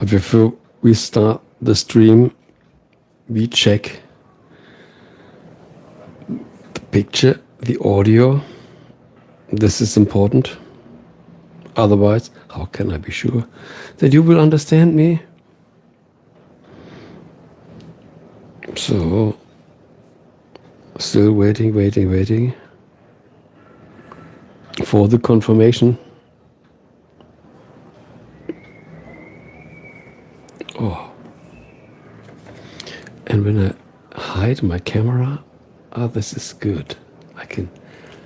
Before we start the stream, we check the picture, the audio. This is important. Otherwise, how can I be sure that you will understand me? So, still waiting for the confirmation. Oh. And when I hide my camera, this is good. I can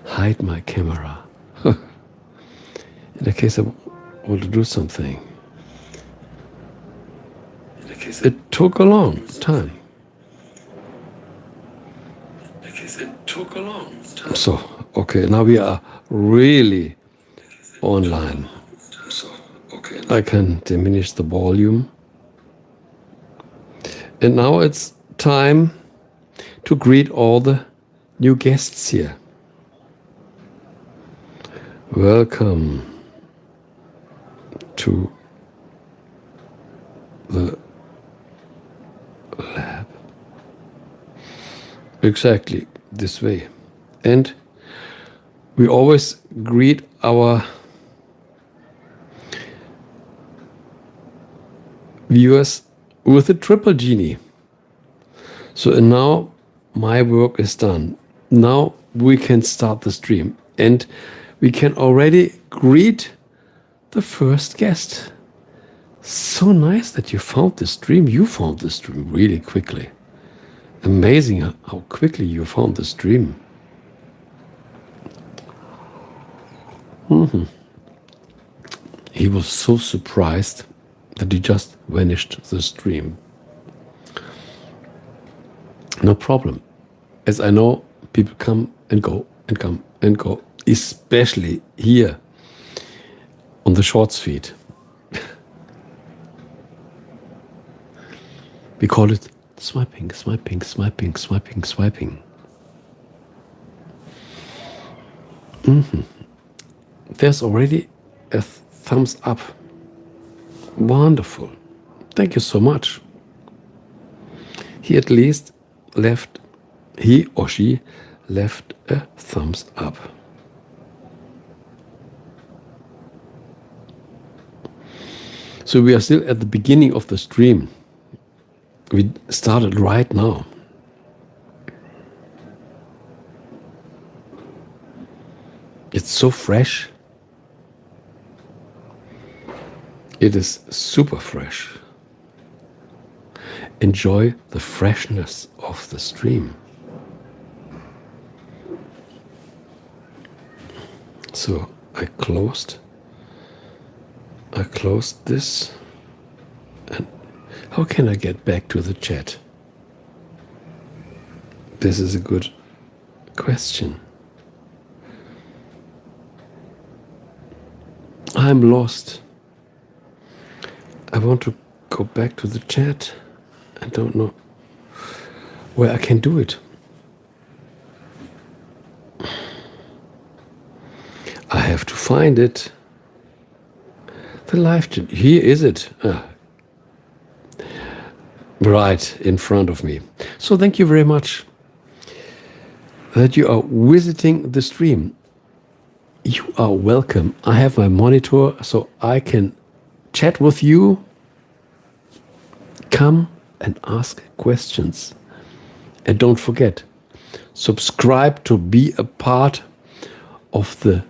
hide my camera. In case I want to do something. It took a long time. So, okay, now we are really online. I can diminish the volume. And now it's time to greet all the new guests here. Welcome to the lab. Exactly this way. And we always greet our viewers with a triple genie. So and now my work is done. Now we can start the stream and we can already greet the first guest. So nice that you found the stream. You found the stream really quickly. Amazing how quickly you found the stream. He was so surprised that he just vanished the stream. No problem. As I know, people come and go and come and go, especially here on the Shorts feed. We call it swiping. There's already a thumbs up. Wonderful. Thank you so much. He or she left a thumbs up. So we are still at the beginning of the stream. We started right now. It's so fresh. It is super fresh. Enjoy the freshness of the stream. So I closed this. And how can I get back to the chat? This is a good question. I'm lost. I want to go back to the chat. I don't know where I can do it. I have to find it. The live chat. Here is it. Right in front of me. So thank you very much that you are visiting the stream. You are welcome. I have my monitor so I can chat with you. Come and ask questions. And don't forget, subscribe to be a part of the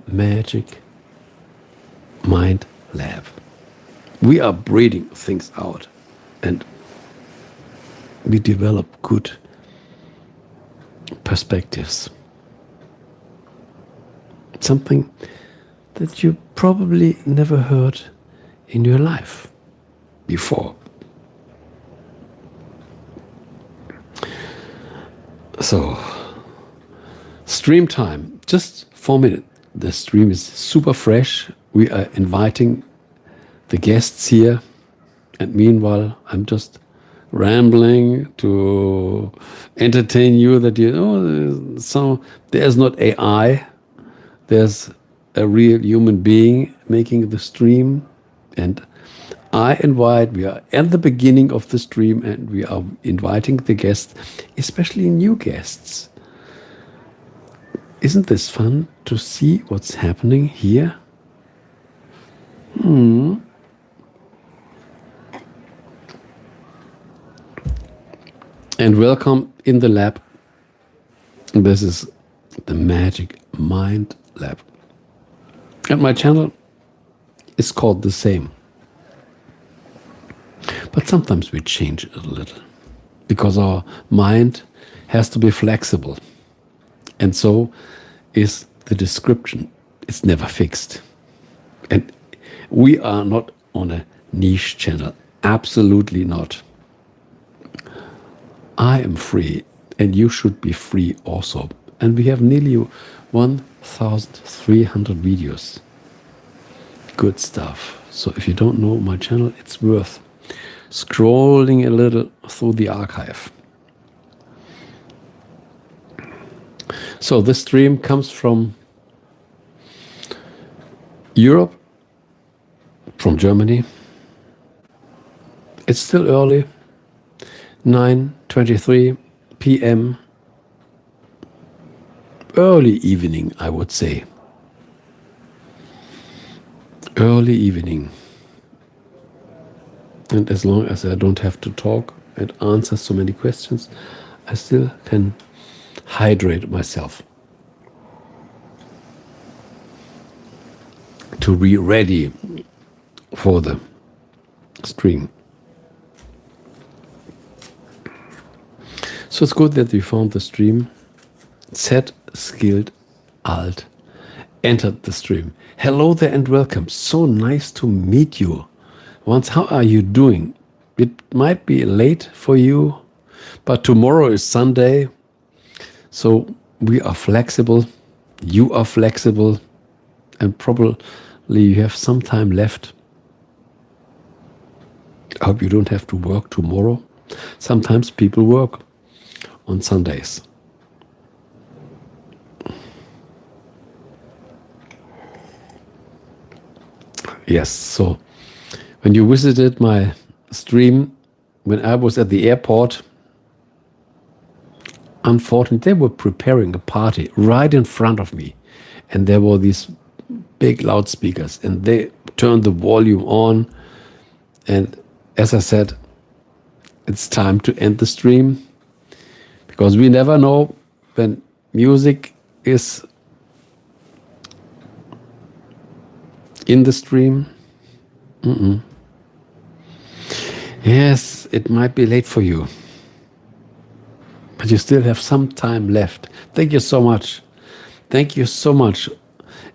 Magic Mind Lab. We are breeding things out and we develop good perspectives. Something that you probably never heard in your life before. So, stream time, just 4 minutes. The stream is super fresh. We are inviting the guests here. And meanwhile, I'm just rambling to entertain you that you know, so there's not AI. There's a real human being making the stream. And we are at the beginning of the stream and we are inviting the guests, especially new guests. Isn't this fun to see what's happening here? And welcome in the lab. This is the Magic Mind Lab. And my channel is called the same. But sometimes we change it a little because our mind has to be flexible. And so is the description. It's never fixed. And we are not on a niche channel. Absolutely not. I am free and you should be free also. And we have nearly 1,300 videos. Good stuff. So if you don't know my channel, it's worth scrolling a little through the archive. So this stream comes from Europe, from Germany. It's still early, 9:23 p.m. Early evening, I would say. Early evening. And as long as I don't have to talk and answer so many questions, I still can hydrate myself to be ready for the stream. So it's good that we found the stream. Z skilled alt entered the stream. Hello there and welcome. So nice to meet you. Once, how are you doing? It might be late for you, but tomorrow is Sunday. So we are flexible, you are flexible, and probably you have some time left. I hope you don't have to work tomorrow. Sometimes people work on Sundays. Yes, so when you visited my stream, when I was at the airport, unfortunately, they were preparing a party right in front of me. And there were these big loudspeakers and they turned the volume on. And as I said, it's time to end the stream because we never know when music is in the stream. Yes, it might be late for you. But you still have some time left. Thank you so much. Thank you so much.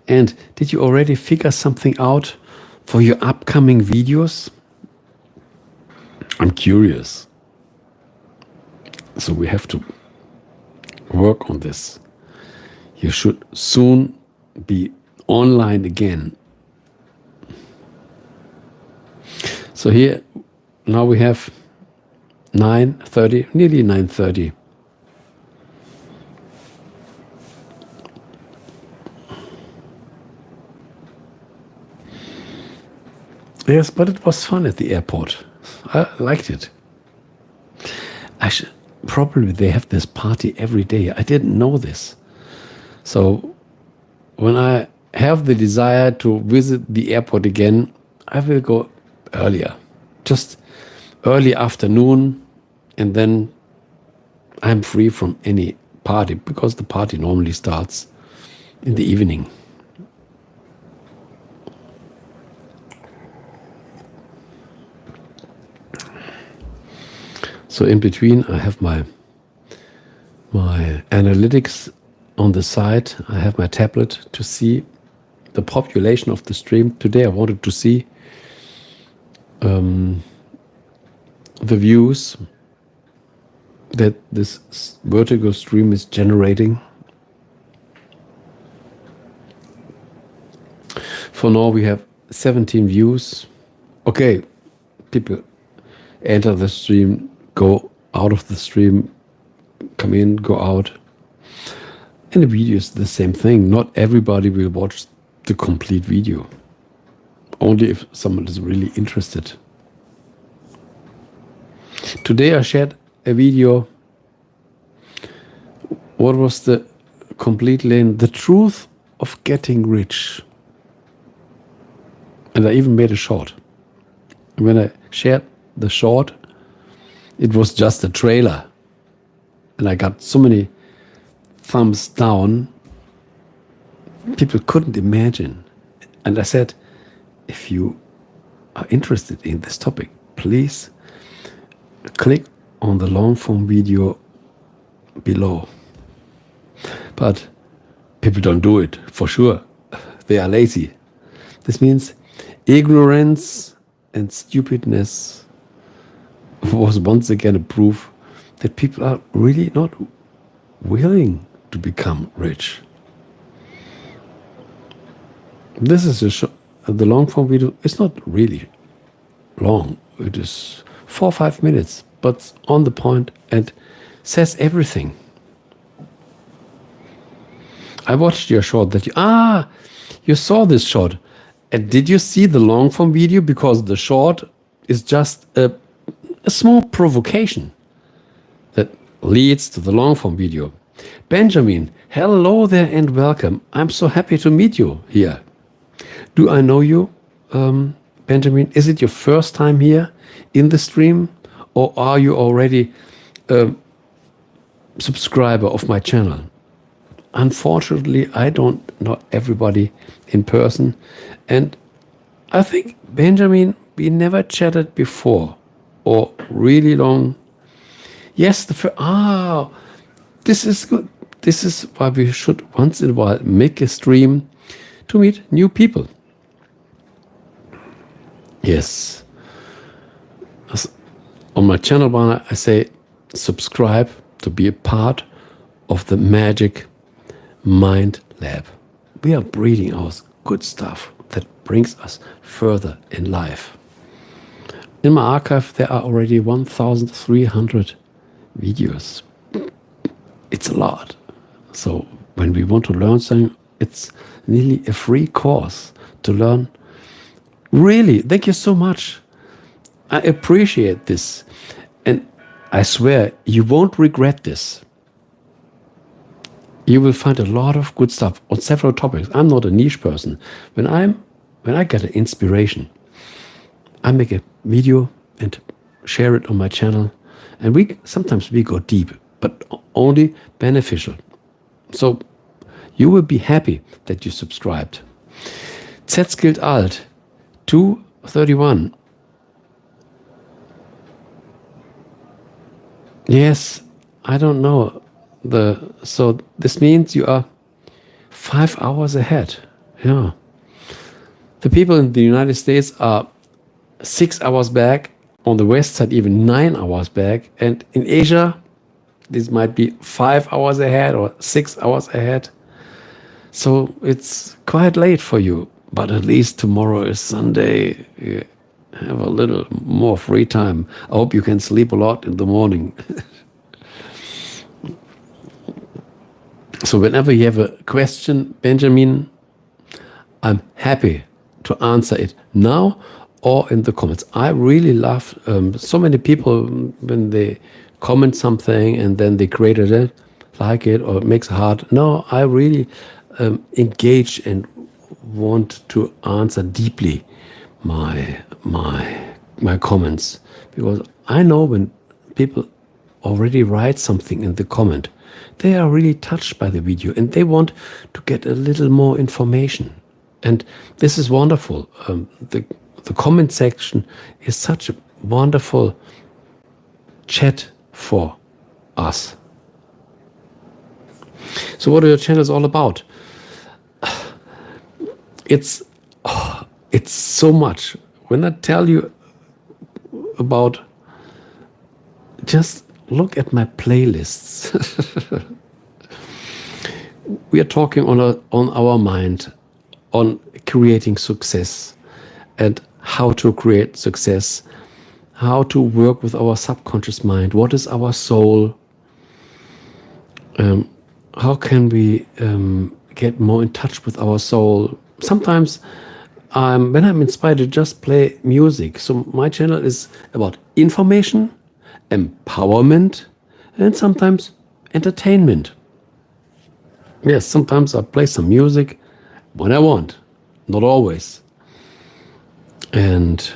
And did you already figure something out for your upcoming videos? I'm curious. So we have to work on this. You should soon be online again. So here, now we have 9:30, nearly 9:30. Yes, but it was fun at the airport. I liked it. Probably they have this party every day. I didn't know this. So when I have the desire to visit the airport again, I will go earlier, just early afternoon, and then I'm free from any party because the party normally starts in the evening. So in between, I have my analytics on the side. I have my tablet to see the population of the stream. Today I wanted to see the views that this vertical stream is generating. For now we have 17 views. Okay, people enter the stream, go out of the stream, come in, go out. And the video is the same thing. Not everybody will watch the complete video. Only if someone is really interested. Today I shared a video. What was the complete lane? The truth of getting rich. And I even made a short. When I shared the short, it was just a trailer. And I got so many thumbs down. People couldn't imagine. And I said, if you are interested in this topic, please click on the long form video below. But people don't do it, for sure. They are lazy. This means ignorance and stupidness was once again a proof that people are really not willing to become rich. This is the long form video. It's not really long. It is 4 or 5 minutes, but on the point and says everything. I watched your short that you saw this short. And did you see the long form video? Because the short is just a small provocation that leads to the long form video. Benjamin, hello there and welcome. I'm so happy to meet you here. Do I know you, Benjamin? Is it your first time here in the stream, or are you already a subscriber of my channel? Unfortunately, I don't know everybody in person, and I think, Benjamin, we never chatted before, or really long. Yes, this is good. This is why we should once in a while make a stream to meet new people. Yes. On my channel banner, I say subscribe to be a part of the Magic Mind Lab. We are breeding out good stuff that brings us further in life. In my archive, there are already 1,300 videos. It's a lot. So when we want to learn something, it's nearly a free course to learn. Really, thank you so much. I appreciate this. And I swear, you won't regret this. You will find a lot of good stuff on several topics. I'm not a niche person. When I get an inspiration, I make a video and share it on my channel. And sometimes we go deep, but only beneficial. So you will be happy that you subscribed. Z-Skilled Alt 231. Yes, I don't know. So this means you are 5 hours ahead. Yeah. The people in the United States are 6 hours back. On the west side, even 9 hours back. And in Asia, this might be 5 hours ahead or 6 hours ahead. So it's quite late for you. But at least tomorrow is Sunday. You have a little more free time. I hope you can sleep a lot in the morning. So whenever you have a question, Benjamin, I'm happy to answer it now or in the comments. I really love so many people when they comment something and then they created it, like it, or it makes it hard. No, I really engage and want to answer deeply my comments, because I know when people already write something in the comment, they are really touched by the video and they want to get a little more information. And this is wonderful. The comment section is such a wonderful chat for us. So what are your channels all about? It's so much. When I tell you about, just look at my playlists. We are talking on our mind, on creating success and how to create success, how to work with our subconscious mind. What is our soul? How can we get more in touch with our soul? Sometimes when I'm inspired to just play music. So my channel is about information empowerment, and sometimes entertainment. Yes, sometimes I play some music when I want, not always. And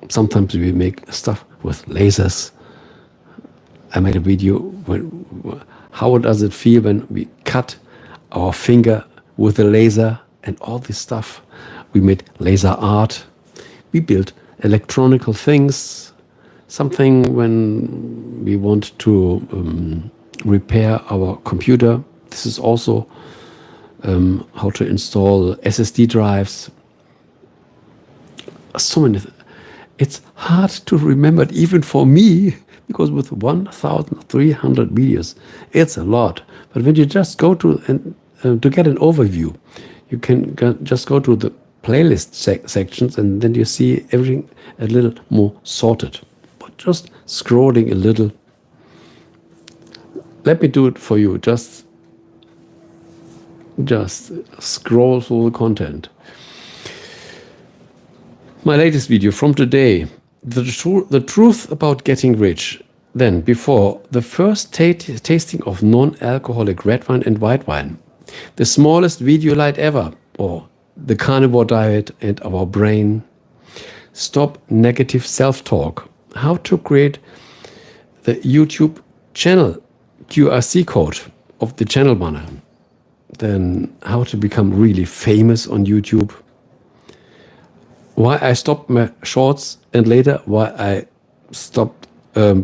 sometimes we make stuff with lasers. I made a video how does it feel when we cut our finger with a laser and all this stuff. We made laser art. We built electronical things. Something when we want to repair our computer. This is also how to install SSD drives. So many. It's hard to remember, even for me, because with 1,300 videos, it's a lot. But when you just go to get an overview, you can just go to the playlist sections, and then you see everything a little more sorted. But just scrolling a little. Let me do it for you. Just scroll through the content. My latest video from today, the truth about getting rich. Then, before, the first tasting of non-alcoholic red wine and white wine. The smallest video light ever, or the carnivore diet and our brain. Stop negative self-talk. How to create the YouTube channel QRC code of the channel banner. Then, how to become really famous on YouTube. Why I stopped my shorts, and later why I stopped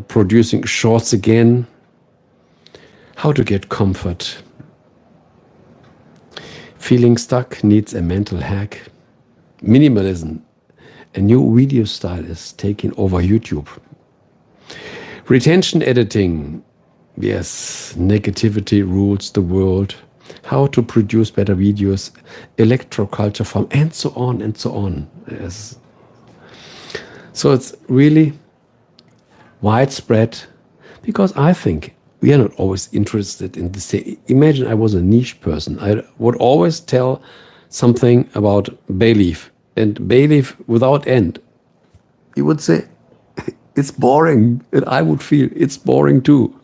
producing shorts again. How to get comfort. Feeling stuck needs a mental hack. Minimalism. A new video style is taking over YouTube. Retention editing. Yes, negativity rules the world. How to produce better videos, electroculture farm, and so on and so on. Yes. So it's really widespread, because I think we are not always interested in the same. Imagine I was a niche person. I would always tell something about bay leaf, and bay leaf without end. You would say, it's boring, and I would feel it's boring too.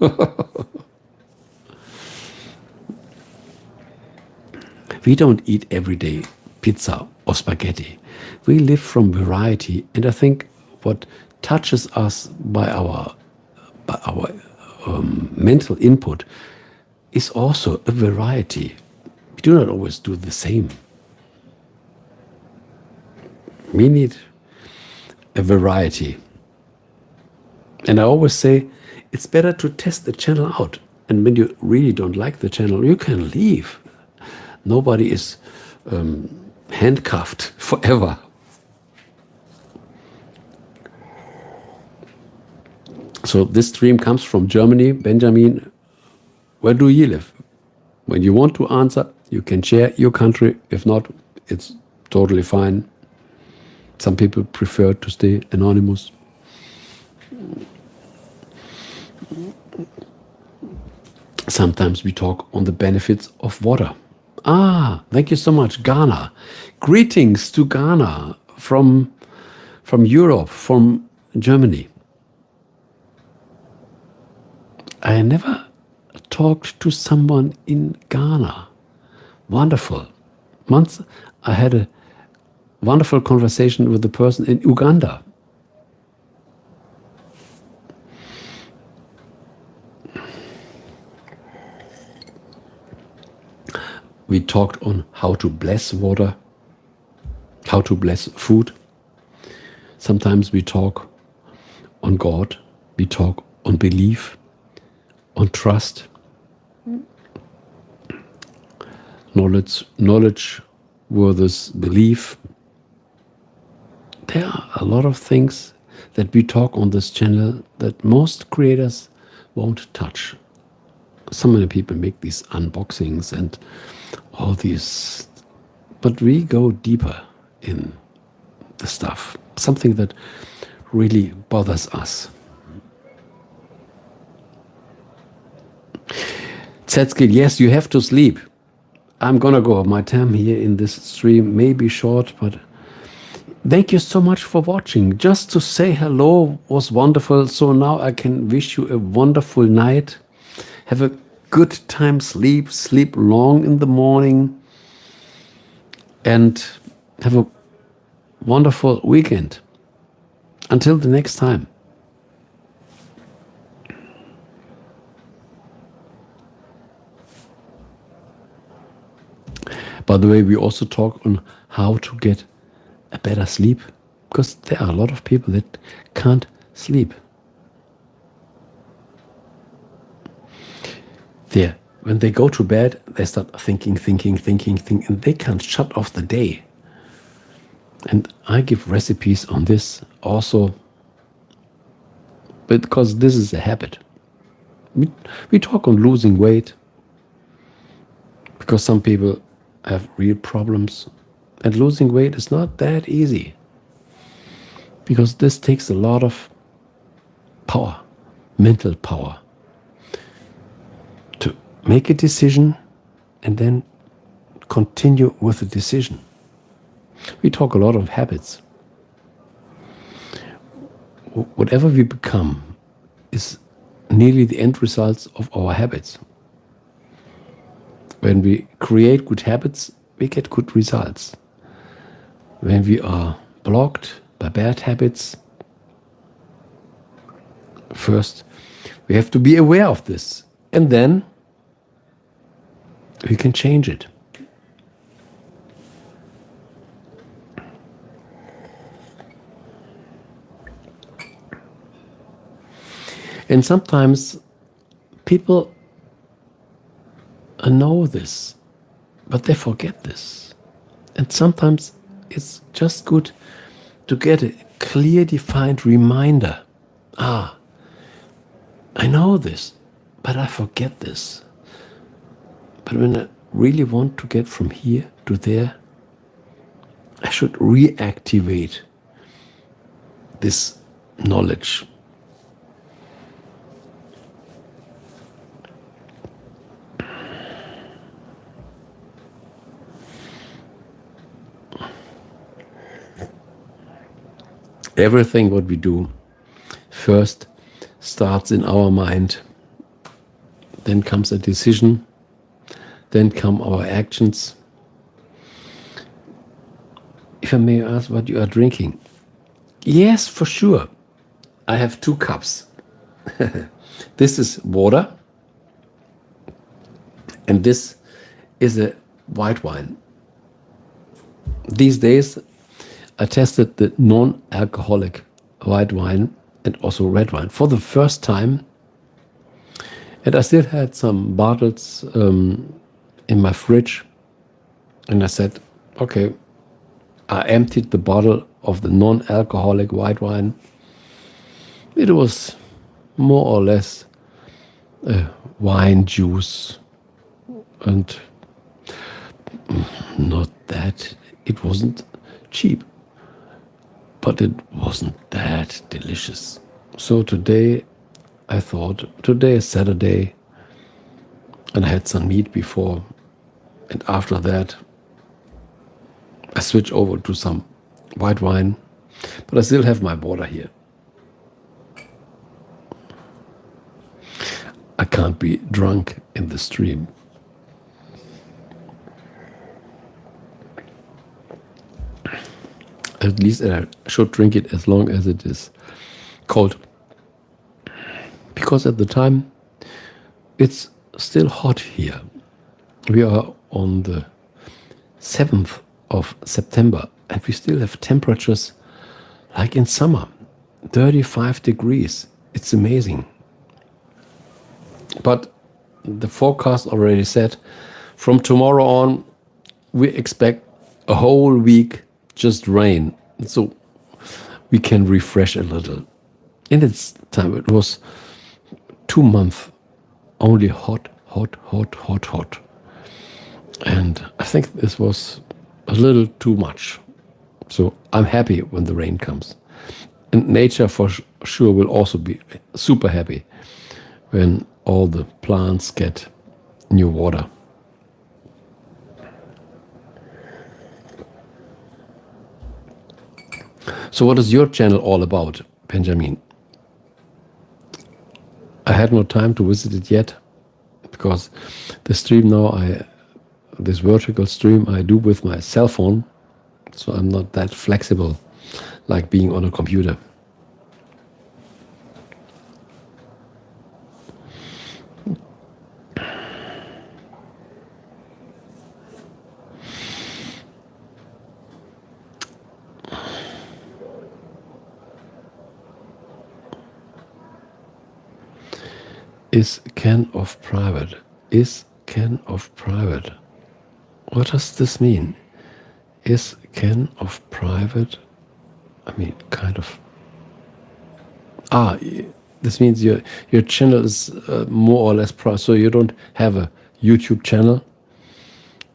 We don't eat every day pizza or spaghetti. We live from variety, and I think what touches us by our mental input is also a variety. We do not always do the same. We need a variety. And I always say it's better to test the channel out. And when you really don't like the channel, you can leave. Nobody is handcuffed forever. So this stream comes from Germany. Benjamin, where do you live? When you want to answer, you can share your country. If not, it's totally fine. Some people prefer to stay anonymous. Sometimes we talk on the benefits of water. Ah, thank you so much, Ghana. Greetings to Ghana from Europe, from Germany. I never talked to someone in Ghana. Wonderful. Once I had a wonderful conversation with a person in Uganda. We talked on how to bless water, how to bless food. Sometimes we talk on God, we talk on belief, on trust. Knowledge versus belief. There are a lot of things that we talk on this channel that most creators won't touch. So many people make these unboxings and all these, but we go deeper in the stuff. Something that really bothers us. Zetskill, yes, you have to sleep. I'm gonna go. My time here in this stream may be short, but Thank you so much for watching. Just to say hello was wonderful. So now I can wish you a wonderful night. Have a good time, sleep long in the morning, and have a wonderful weekend. Until the next time. By the way, we also talk on how to get a better sleep, because there are a lot of people that can't sleep. When they go to bed, they start thinking, and they can't shut off the day. And I give recipes on this also, because this is a habit. We talk on losing weight, because some people have real problems, and losing weight is not that easy, because this takes a lot of power, mental power, to make a decision and then continue with the decision. We talk a lot of habits. Whatever we become is nearly the end results of our habits. When we create good habits, we get good results. When we are blocked by bad habits, first we have to be aware of this, and then we can change it. And sometimes people know this, but they forget this. And sometimes it's just good to get a clear, defined reminder. I know this, but I forget this. But when I really want to get from here to there, I should reactivate this knowledge. Everything what we do first starts in our mind, then comes a decision, then come our actions. If I may ask what you are drinking? Yes, for sure. I have 2 cups. This is water, and this is a white wine. These days I tested the non-alcoholic white wine and also red wine for the first time, and I still had some bottles in my fridge, and I said, okay, I emptied the bottle of the non-alcoholic white wine. It was more or less wine juice, and not that, it wasn't cheap, but it wasn't that delicious. So today I thought, today is Saturday, and I had some meat before, and after that I switch over to some white wine, but I still have my water here. I can't be drunk in the stream. At least I should drink it as long as it is cold, because at the time it's still hot here. We are on the 7th of September, and we still have temperatures like in summer, 35 degrees. It's amazing. But the forecast already said from tomorrow on we expect a whole week just rain, so we can refresh a little. In its time it was 2 months only hot, and I think this was a little too much. So I'm happy when the rain comes, and nature for sure will also be super happy when all the plants get new water. So what is your channel all about, Benjamin? I had no time to visit it yet because the stream now, this vertical stream I do with my cell phone, so I'm not that flexible like being on a computer. Is can of private. Is can of private. What does this mean? Is can of private. I mean, kind of. This means your channel is more or less private. So you don't have a YouTube channel.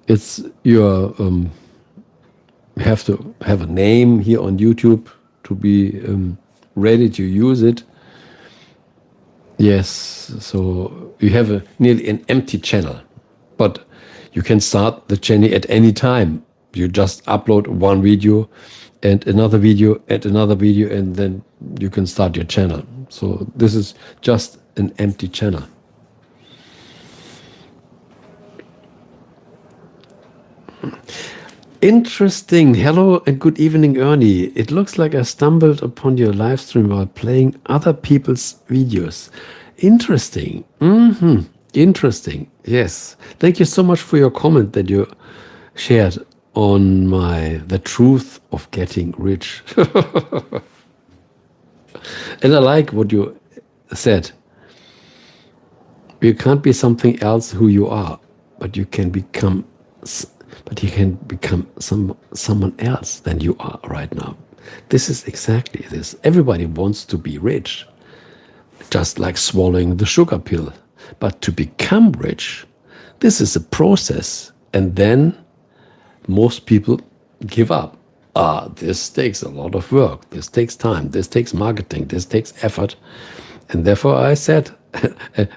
It's your you have to have a name here on YouTube to be ready to use it. Yes, so you have nearly an empty channel, but you can start the channel at any time. You just upload one video and another video and another video, and then you can start your channel. So this is just an empty channel. Interesting. Hello and good evening, Ernie. It looks like I stumbled upon your live stream while playing other people's videos. Interesting. Interesting. Yes. Thank you so much for your comment that you shared on the truth of getting rich. And I like what you said. You can't be something else who you are, but you can become someone else than you are right now. This is exactly this. Everybody wants to be rich, just like swallowing the sugar pill. But to become rich, this is a process. And then most people give up. This takes a lot of work. This takes time. This takes marketing. This takes effort. And therefore I said,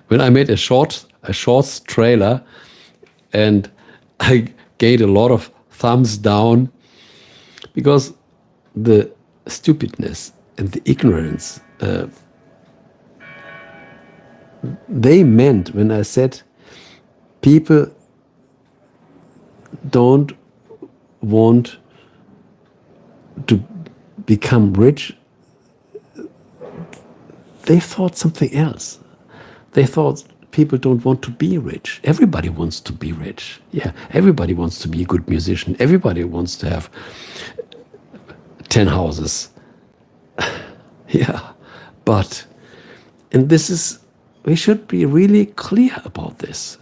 when I made a shorts trailer and I gained a lot of thumbs down because the stupidness and the ignorance they meant when I said people don't want to become rich, they thought something else. They thought people don't want to be rich. Everybody wants to be rich. Yeah, everybody wants to be a good musician. Everybody wants to have 10 houses. Yeah, but, and this is, we should be really clear about this.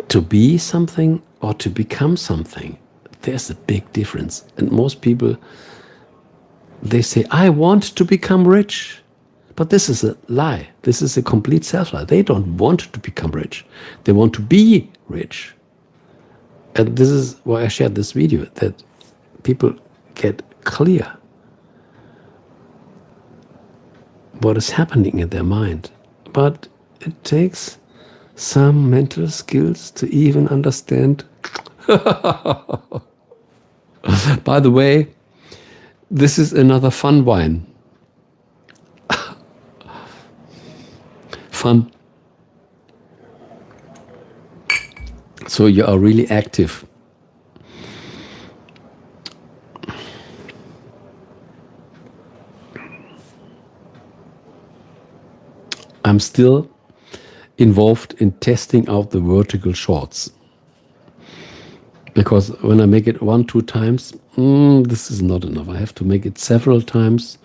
To be something or to become something, there's a big difference. And most people, they say, I want to become rich. But this is a lie. This is a complete self-lie. They don't want to become rich. They want to be rich. And this is why I shared this video, that people get clear what is happening in their mind. But it takes some mental skills to even understand. By the way, this is another fun wine. Fun. So you are really active. I'm still involved in testing out the vertical shorts. Because when I make it 1-2 times, this is not enough. I have to make it several times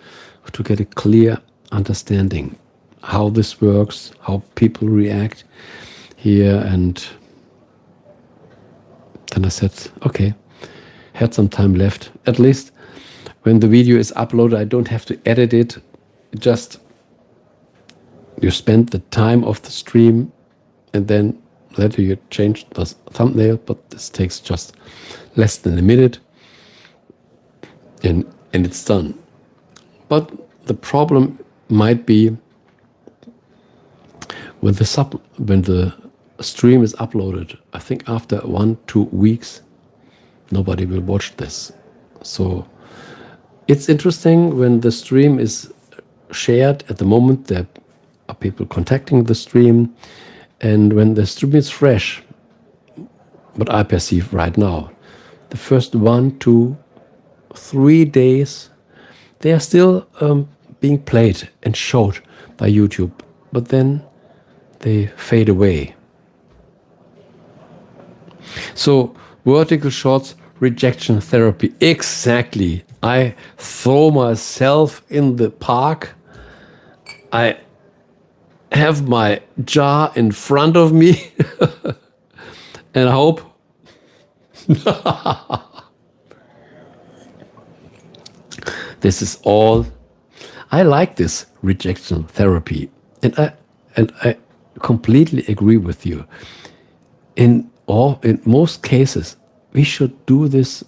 to get a clear understanding how this works, how people react here. And then I said, okay, had some time left. At least when the video is uploaded, I don't have to edit it. Just you spend the time of the stream and then later you change the thumbnail, but this takes just less than a minute and it's done. But the problem might be when the stream is uploaded. I think after 1-2 weeks, nobody will watch this. So It's interesting when the stream is shared at the moment, there are people contacting the stream, and when the stream is fresh, what I perceive right now, the first 1, 2, 3 days, they are still being played and showed by YouTube, but then they fade away. So vertical shots, rejection therapy, exactly. I throw myself in the park. I have my jar in front of me and I hope this is all. I like this rejection therapy, and I completely agree with you. In most cases, we should do this.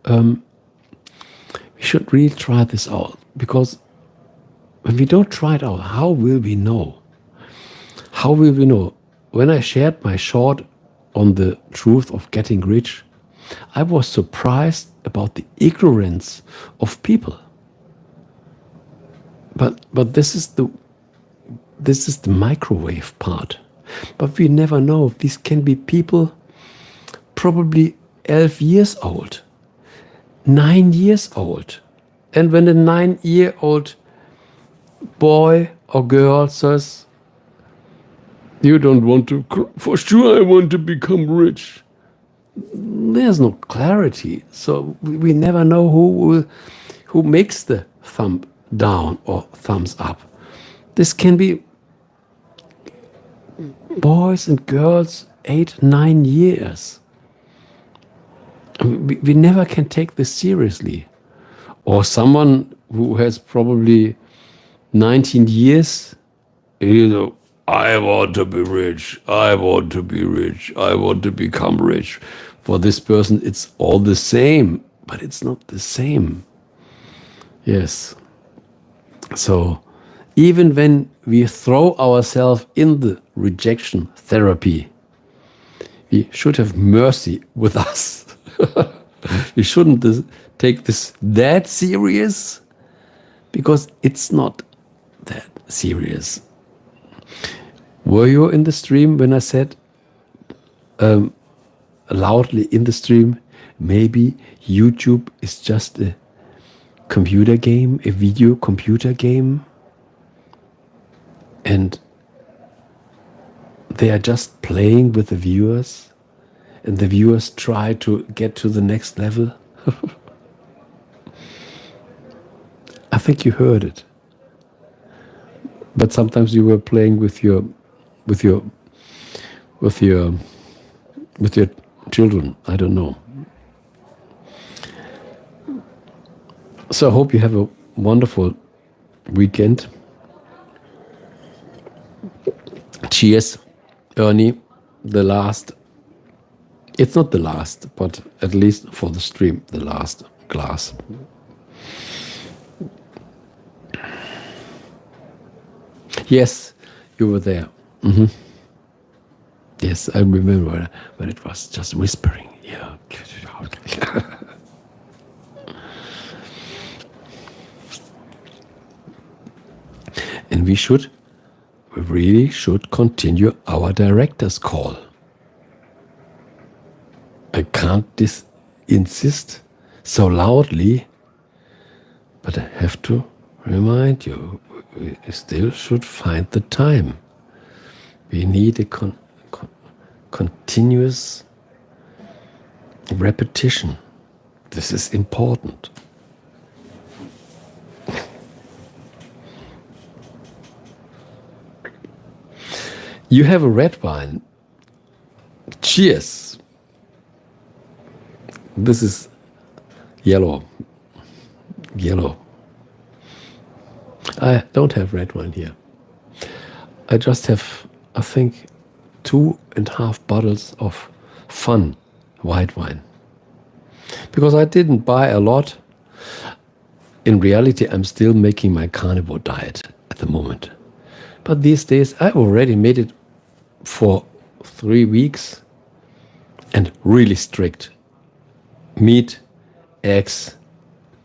We should really try this out, because when we don't try it out, how will we know? How will we know? When I shared my short on the truth of getting rich, I was surprised about the ignorance of people. But this is the microwave part. But we never know. These can be people probably 11 years old, 9 years old. And when a 9-year-old boy or girl says, you don't want to, for sure I want to become rich, there's no clarity. So we never know who makes the thumb down or thumbs up. This can be boys and girls 8, 9 years. We never can take this seriously. Or someone who has probably 19 years, I want to be rich, I want to be rich, I want to become rich. For this person, it's all the same, but it's not the same. Yes. So even when we throw ourselves in the rejection therapy, we should have mercy with us. We shouldn't take this that serious, because it's not that serious. Were you in the stream when I said loudly in the stream, maybe YouTube is just a computer game, a video computer game, and they are just playing with the viewers, and the viewers try to get to the next level? I think you heard it. But sometimes you were playing with your children. I don't know. So I hope you have a wonderful weekend. Cheers, Ernie. The last. It's not the last, but at least for the stream, the last glass. Yes, you were there. Mm-hmm. Yes, I remember when it was just whispering. Yeah. And we really should continue our director's call. I can't insist so loudly, but I have to remind you, we still should find the time. We need a continuous repetition. This is important. You have a red wine. Cheers. This is yellow. Yellow. I don't have red wine here. I just have, I think, 2.5 bottles of fun white wine. Because I didn't buy a lot. In reality, I'm still making my carnivore diet at the moment. But these days, I already made it for 3 weeks and really strict. Meat, eggs,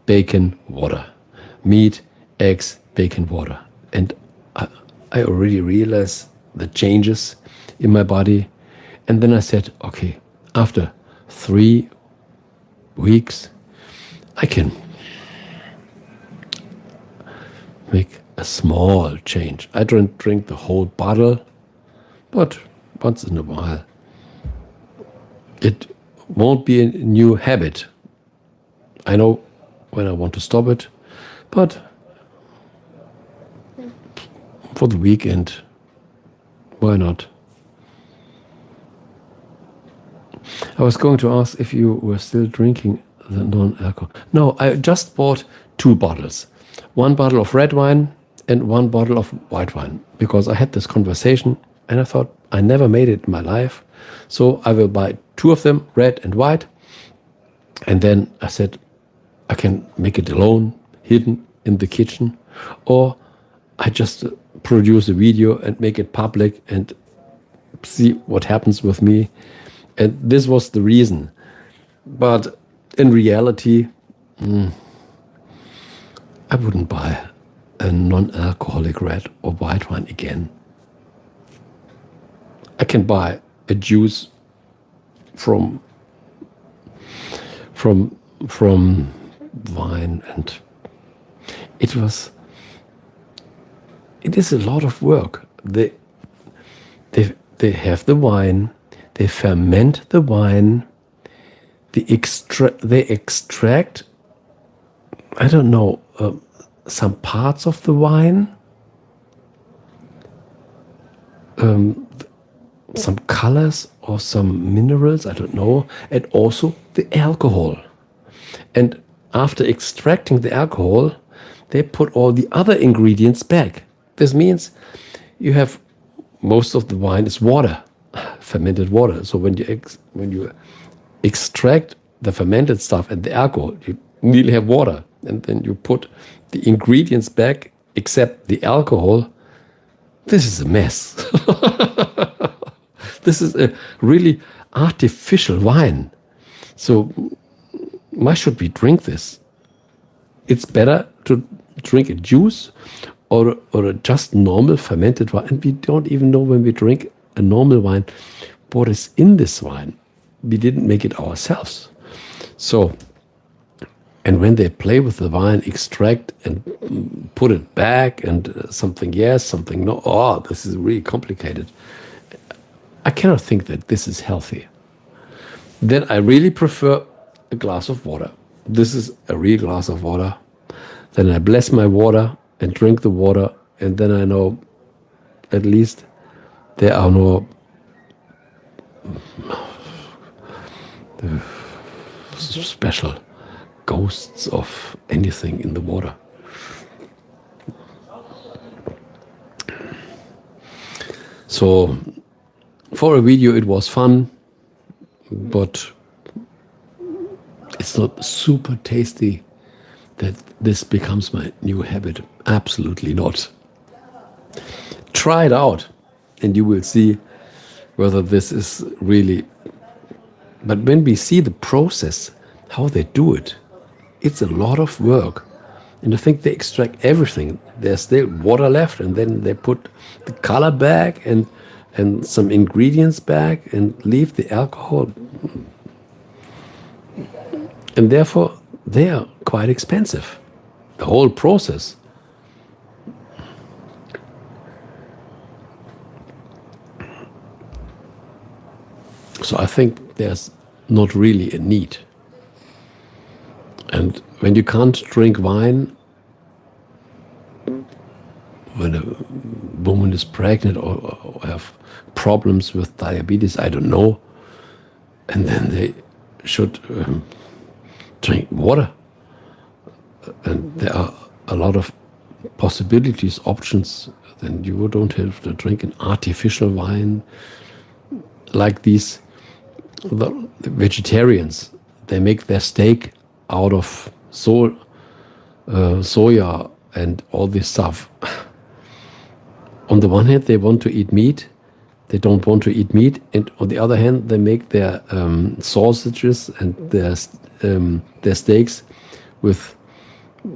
bacon, water. Meat, eggs, bacon, water. And I already realized the changes in my body. And then I said, okay, after 3 weeks, I can make a small change. I don't drink the whole bottle, but once in a while. It won't be a new habit. I know when I want to stop it, but for the weekend, why not? I was going to ask if you were still drinking the non-alcohol. No, I just bought 2 bottles. 1 bottle of red wine and 1 bottle of white wine, because I had this conversation and I thought I never made it in my life. So I will buy 2 of them, red and white. And then I said, I can make it alone, hidden in the kitchen, or I just produce a video and make it public and see what happens with me. And this was the reason. But in reality, I wouldn't buy a non-alcoholic red or white wine again. I can buy a juice from wine, and it is a lot of work. They have the wine, they ferment the wine, they extract, I don't know, some parts of the wine, some colors or some minerals, I don't know, and also the alcohol. And after extracting the alcohol, they put all the other ingredients back. This means you have most of the wine is water, fermented water. So when you extract the fermented stuff and the alcohol, you nearly have water. And then you put the ingredients back, except the alcohol. This is a mess. This is a really artificial wine. So why should we drink this? It's better to drink a juice or a just normal fermented wine. And we don't even know when we drink a normal wine what is in this wine. We didn't make it ourselves. So, and when they play with the wine, extract and put it back and something yes, something no. Oh, this is really complicated. I cannot think that this is healthy. Then I really prefer a glass of water. This is a real glass of water. Then I bless my water and drink the water, and then I know at least there are no special ghosts of anything in the water. So for a video it was fun, but it's not super tasty that this becomes my new habit. Absolutely not. Try it out and you will see whether this is really. But when we see the process, how they do it, it's a lot of work. And I think they extract everything. There's still water left, and then they put the color back and some ingredients back and leave the alcohol. And therefore, they are quite expensive. The whole process. So I think there's not really a need. And when you can't drink wine, when a woman is pregnant or have problems with diabetes, I don't know, and then they should drink water. And there are a lot of possibilities, options. Then you don't have to drink an artificial wine like these. The vegetarians, they make their steak out of soya and all this stuff. On the one hand, they want to eat meat. They don't want to eat meat. And on the other hand, they make their sausages and their steaks with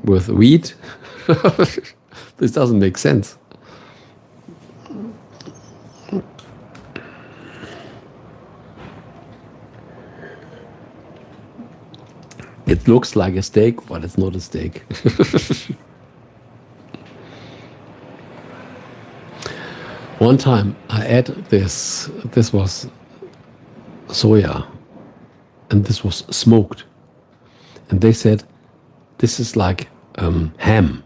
with wheat. This doesn't make sense. It looks like a steak, but it's not a steak. One time I ate this was soya, and this was smoked. And they said, this is like ham.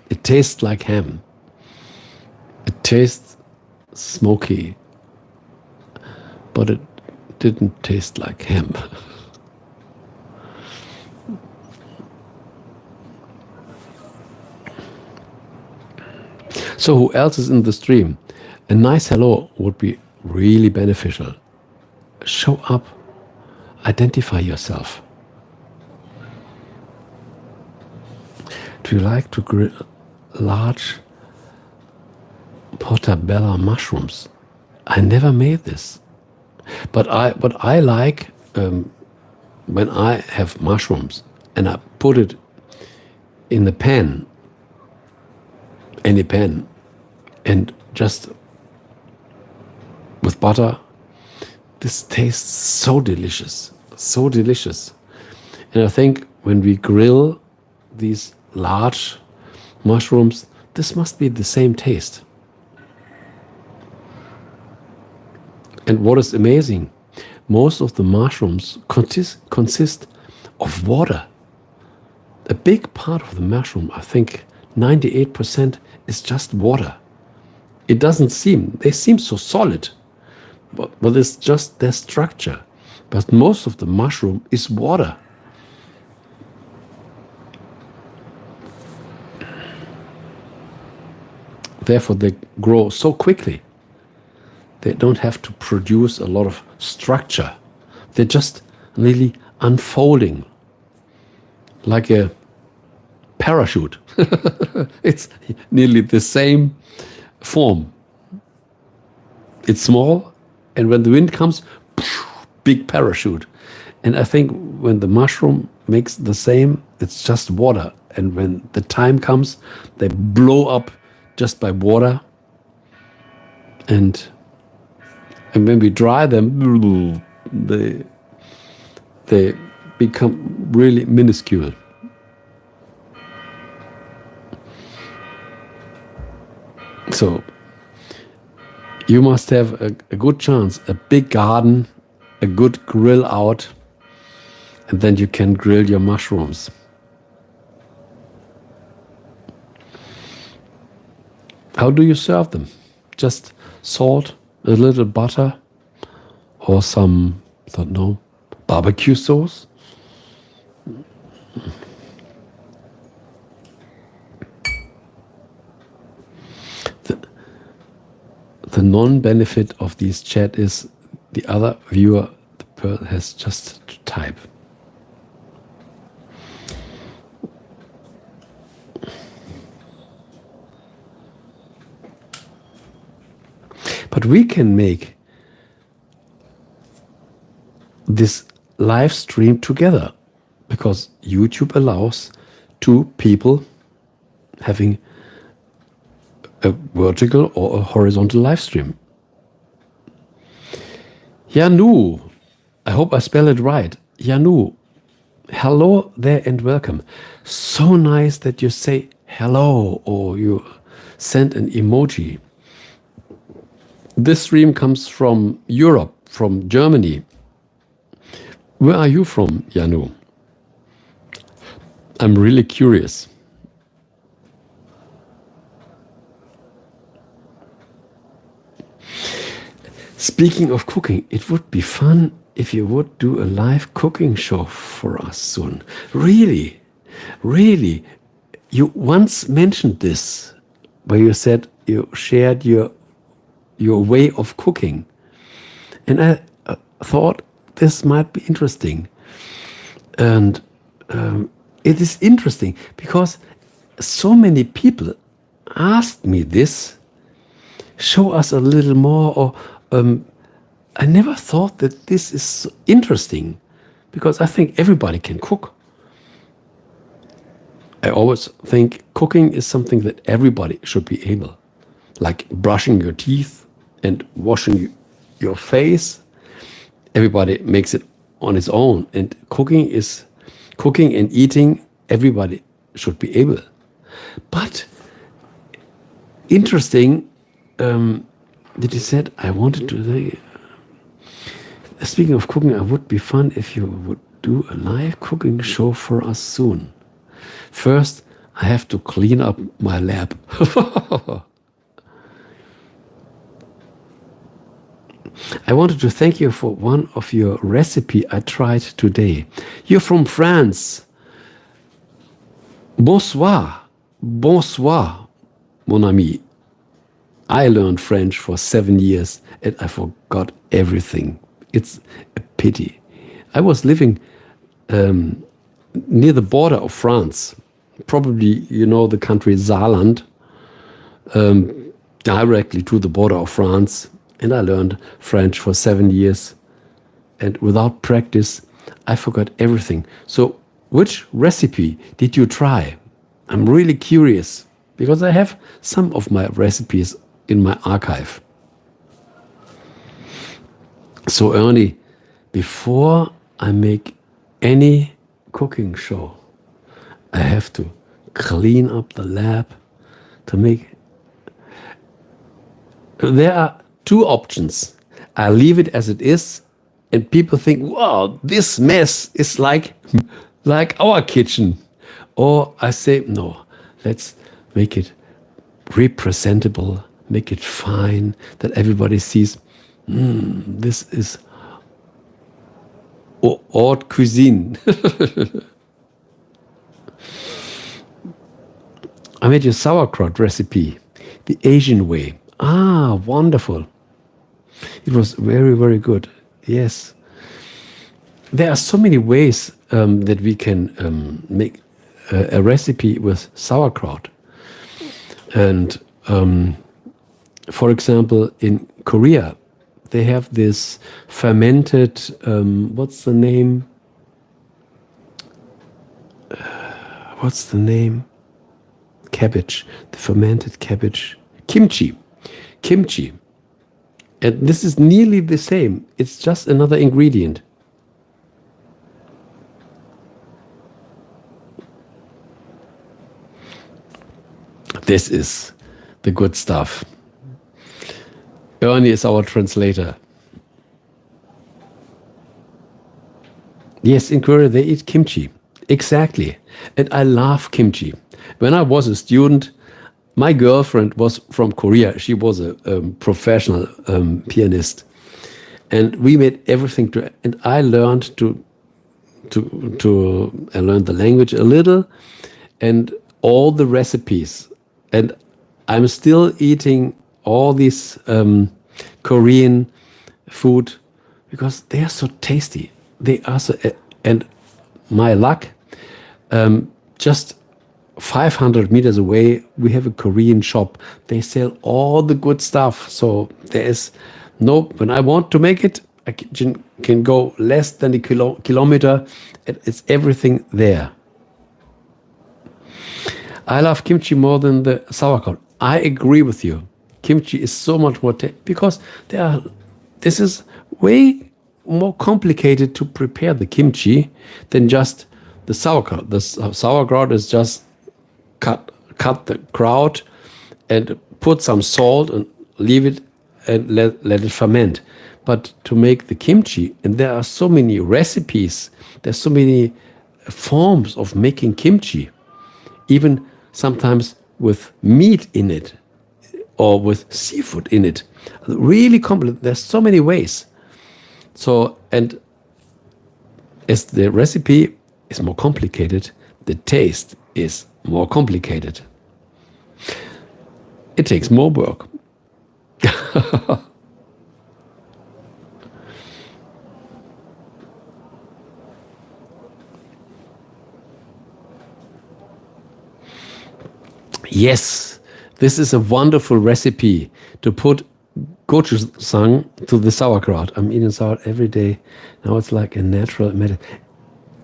It tastes like ham. It tastes smoky, but it didn't taste like ham. So who else is in the stream? A nice hello would be really beneficial. Show up. Identify yourself. Do you like to grill large portobello mushrooms? I never made this. But I like when I have mushrooms and I put it in the pan, any pan, and just with butter, this tastes so delicious, so delicious. And I think when we grill these large mushrooms, this must be the same taste. And what is amazing, most of the mushrooms consist of water. A big part of the mushroom, I think 98%, is just water. It doesn't seem, they seem so solid, but it's just their structure. But most of the mushroom is water. Therefore, they grow so quickly. They don't have to produce a lot of structure. They're just really unfolding like a parachute. It's nearly the same form. It's small, and when the wind comes, big parachute. And I think when the mushroom makes the same, it's just water. And when the time comes, they blow up just by water. And when we dry them, they become really minuscule. So you must have a good chance, a big garden, a good grill out, and then you can grill your mushrooms. How do you serve them? Just salt, a little butter, or some, I don't know, barbecue sauce? The non-benefit of this chat is the other viewer has just to type. But we can make this live stream together because YouTube allows two people having a vertical or a horizontal live stream. Janu, I hope I spell it right. Janu, hello there and welcome. So nice that you say hello or you send an emoji. This stream comes from Europe, from Germany. Where are you from, Janu? I'm really curious. Speaking of cooking, it would be fun if you would do a live cooking show for us soon. Really, really. You once mentioned this, where you said you shared your way of cooking. And I thought this might be interesting. And it is interesting because so many people asked me this, show us a little more, or I never thought that this is so interesting because I think everybody can cook. I always think cooking is something that everybody should be able, like brushing your teeth and washing your face. Everybody makes it on its own, and cooking and eating. Everybody should be able. But interesting that you said I wanted to say. Speaking of cooking, it would be fun if you would do a live cooking show for us soon. First, I have to clean up my lab. I wanted to thank you for one of your recipe I tried today. You're from France. Bonsoir. Bonsoir, mon ami. I learned French for 7 years and I forgot everything. It's a pity. I was living near the border of France. Probably you know the country Saarland, directly to the border of France. And I learned French for 7 years. And without practice, I forgot everything. So which recipe did you try? I'm really curious because I have some of my recipes in my archive. So Ernie, before I make any cooking show, I have to clean up the lab to make. There are two options. I leave it as it is, and people think, wow, this mess is like our kitchen. Or I say, no, let's make it representable, make it fine, that everybody sees, this is haute cuisine. I made you sauerkraut recipe, the Asian way. Ah, wonderful. It was very, very good. Yes. There are so many ways that we can make a recipe with sauerkraut. And for example, in Korea, they have this fermented, what's the name? Cabbage, the fermented cabbage. Kimchi. And this is nearly the same. It's just another ingredient. This is the good stuff. Ernie is our translator. Yes, in Korea they eat kimchi. Exactly. And I love kimchi. When I was a student, my girlfriend was from Korea. She was a professional pianist. And we made everything and I learned I learned the language a little and all the recipes. And I'm still eating all these Korean food because they are so tasty. They are so, and my luck, just 500 meters away, we have a Korean shop. They sell all the good stuff. So there is when I want to make it, I can go less than a kilometer. It's everything there. I love kimchi more than the sauerkraut. I agree with you. Kimchi is so much more because this is way more complicated to prepare the kimchi than just the sauerkraut. The sauerkraut is just cut the kraut and put some salt and leave it and let it ferment. But to make the kimchi, and there are so many recipes, there's so many forms of making kimchi, even sometimes with meat in it or with seafood in it. Really complicated. There's so many ways. So, and as the recipe is more complicated, the taste is more complicated. It takes more work. Yes, this is a wonderful recipe to put gochujang to the sauerkraut. I'm eating sauerkraut every day. Now it's like a natural medicine.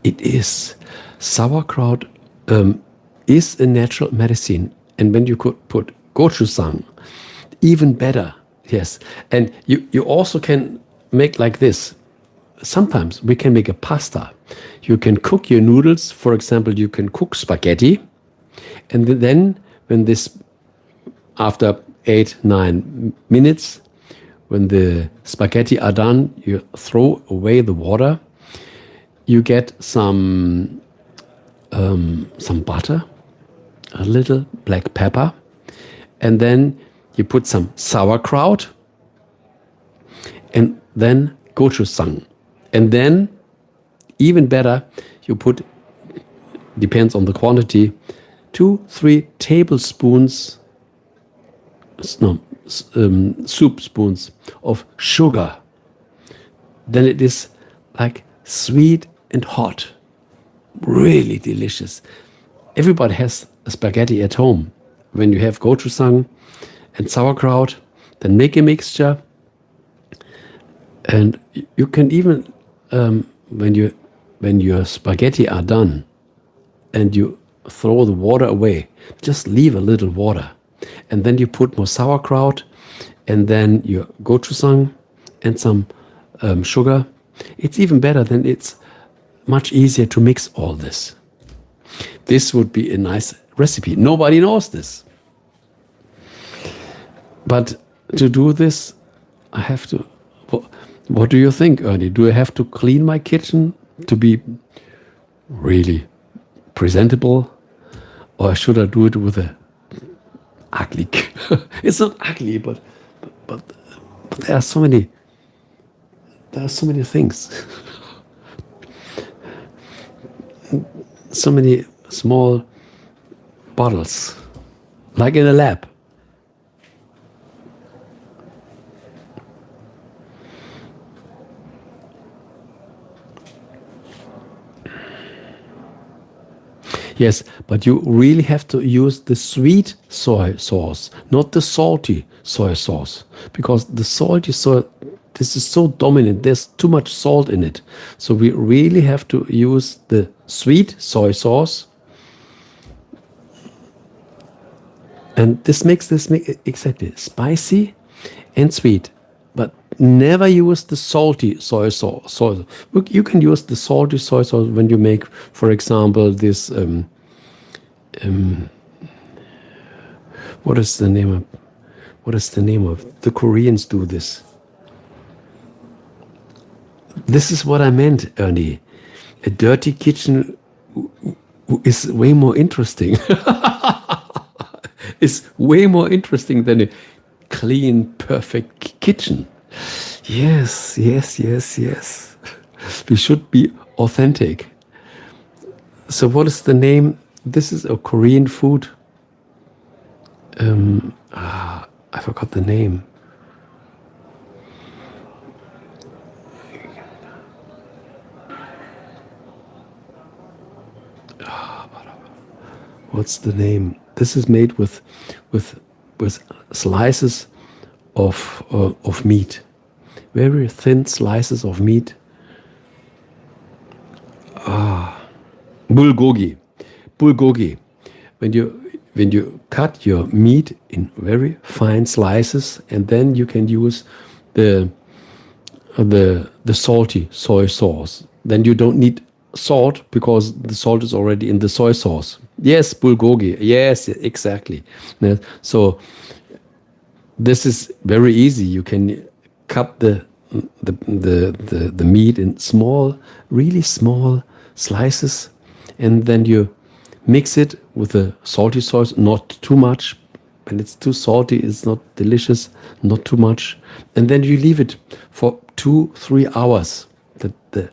It is. Sauerkraut is a natural medicine. And when you could put gochujang, even better. Yes. And you also can make like this. Sometimes we can make a pasta. You can cook your noodles. For example, you can cook spaghetti. And then when this, after 8-9 minutes, when the spaghetti are done, you throw away the water. You get some butter, a little black pepper, and then you put some sauerkraut, and then gochujang. And then, even better, you put, depends on the quantity, 2-3 tablespoons, soup spoons of sugar. Then it is like sweet and hot, really delicious. Everybody has a spaghetti at home. When you have gochujang and sauerkraut, then make a mixture. And you can even, when your spaghetti are done and you throw the water away, just leave a little water. And then you put more sauerkraut and then your gochujang and some sugar. It's even better, then it's much easier to mix all this. This would be a nice recipe. Nobody knows this. But to do this, I have to... What do you think, Ernie? Do I have to clean my kitchen to be really presentable? Or should I do it with a ugly... It's not ugly, but there are so many things. So many small bottles, like in a lab. Yes, but you really have to use the sweet soy sauce, not the salty soy sauce, because the salty soy, this is so dominant. There's too much salt in it. So we really have to use the sweet soy sauce. And this makes exactly spicy and sweet, but never use the salty soy sauce. You can use the salty soy sauce when you make, for example, this. What is the name of the Koreans do this? This is what I meant, Ernie. A dirty kitchen is way more interesting. It's way more interesting than a clean, perfect kitchen. Yes. We should be authentic. So what is the name? This is a Korean food. I forgot the name. What's the name? This is made with slices of meat, very thin slices of meat. Bulgogi. When you cut your meat in very fine slices, and then you can use the salty soy sauce. Then you don't need salt because the salt is already in the soy sauce. Yes, bulgogi. Yes, exactly. So this is very easy. You can cut the meat in small, really small slices, and then you mix it with the salty sauce, not too much. When it's too salty, it's not delicious, not too much. And then you leave it for 2-3 hours. The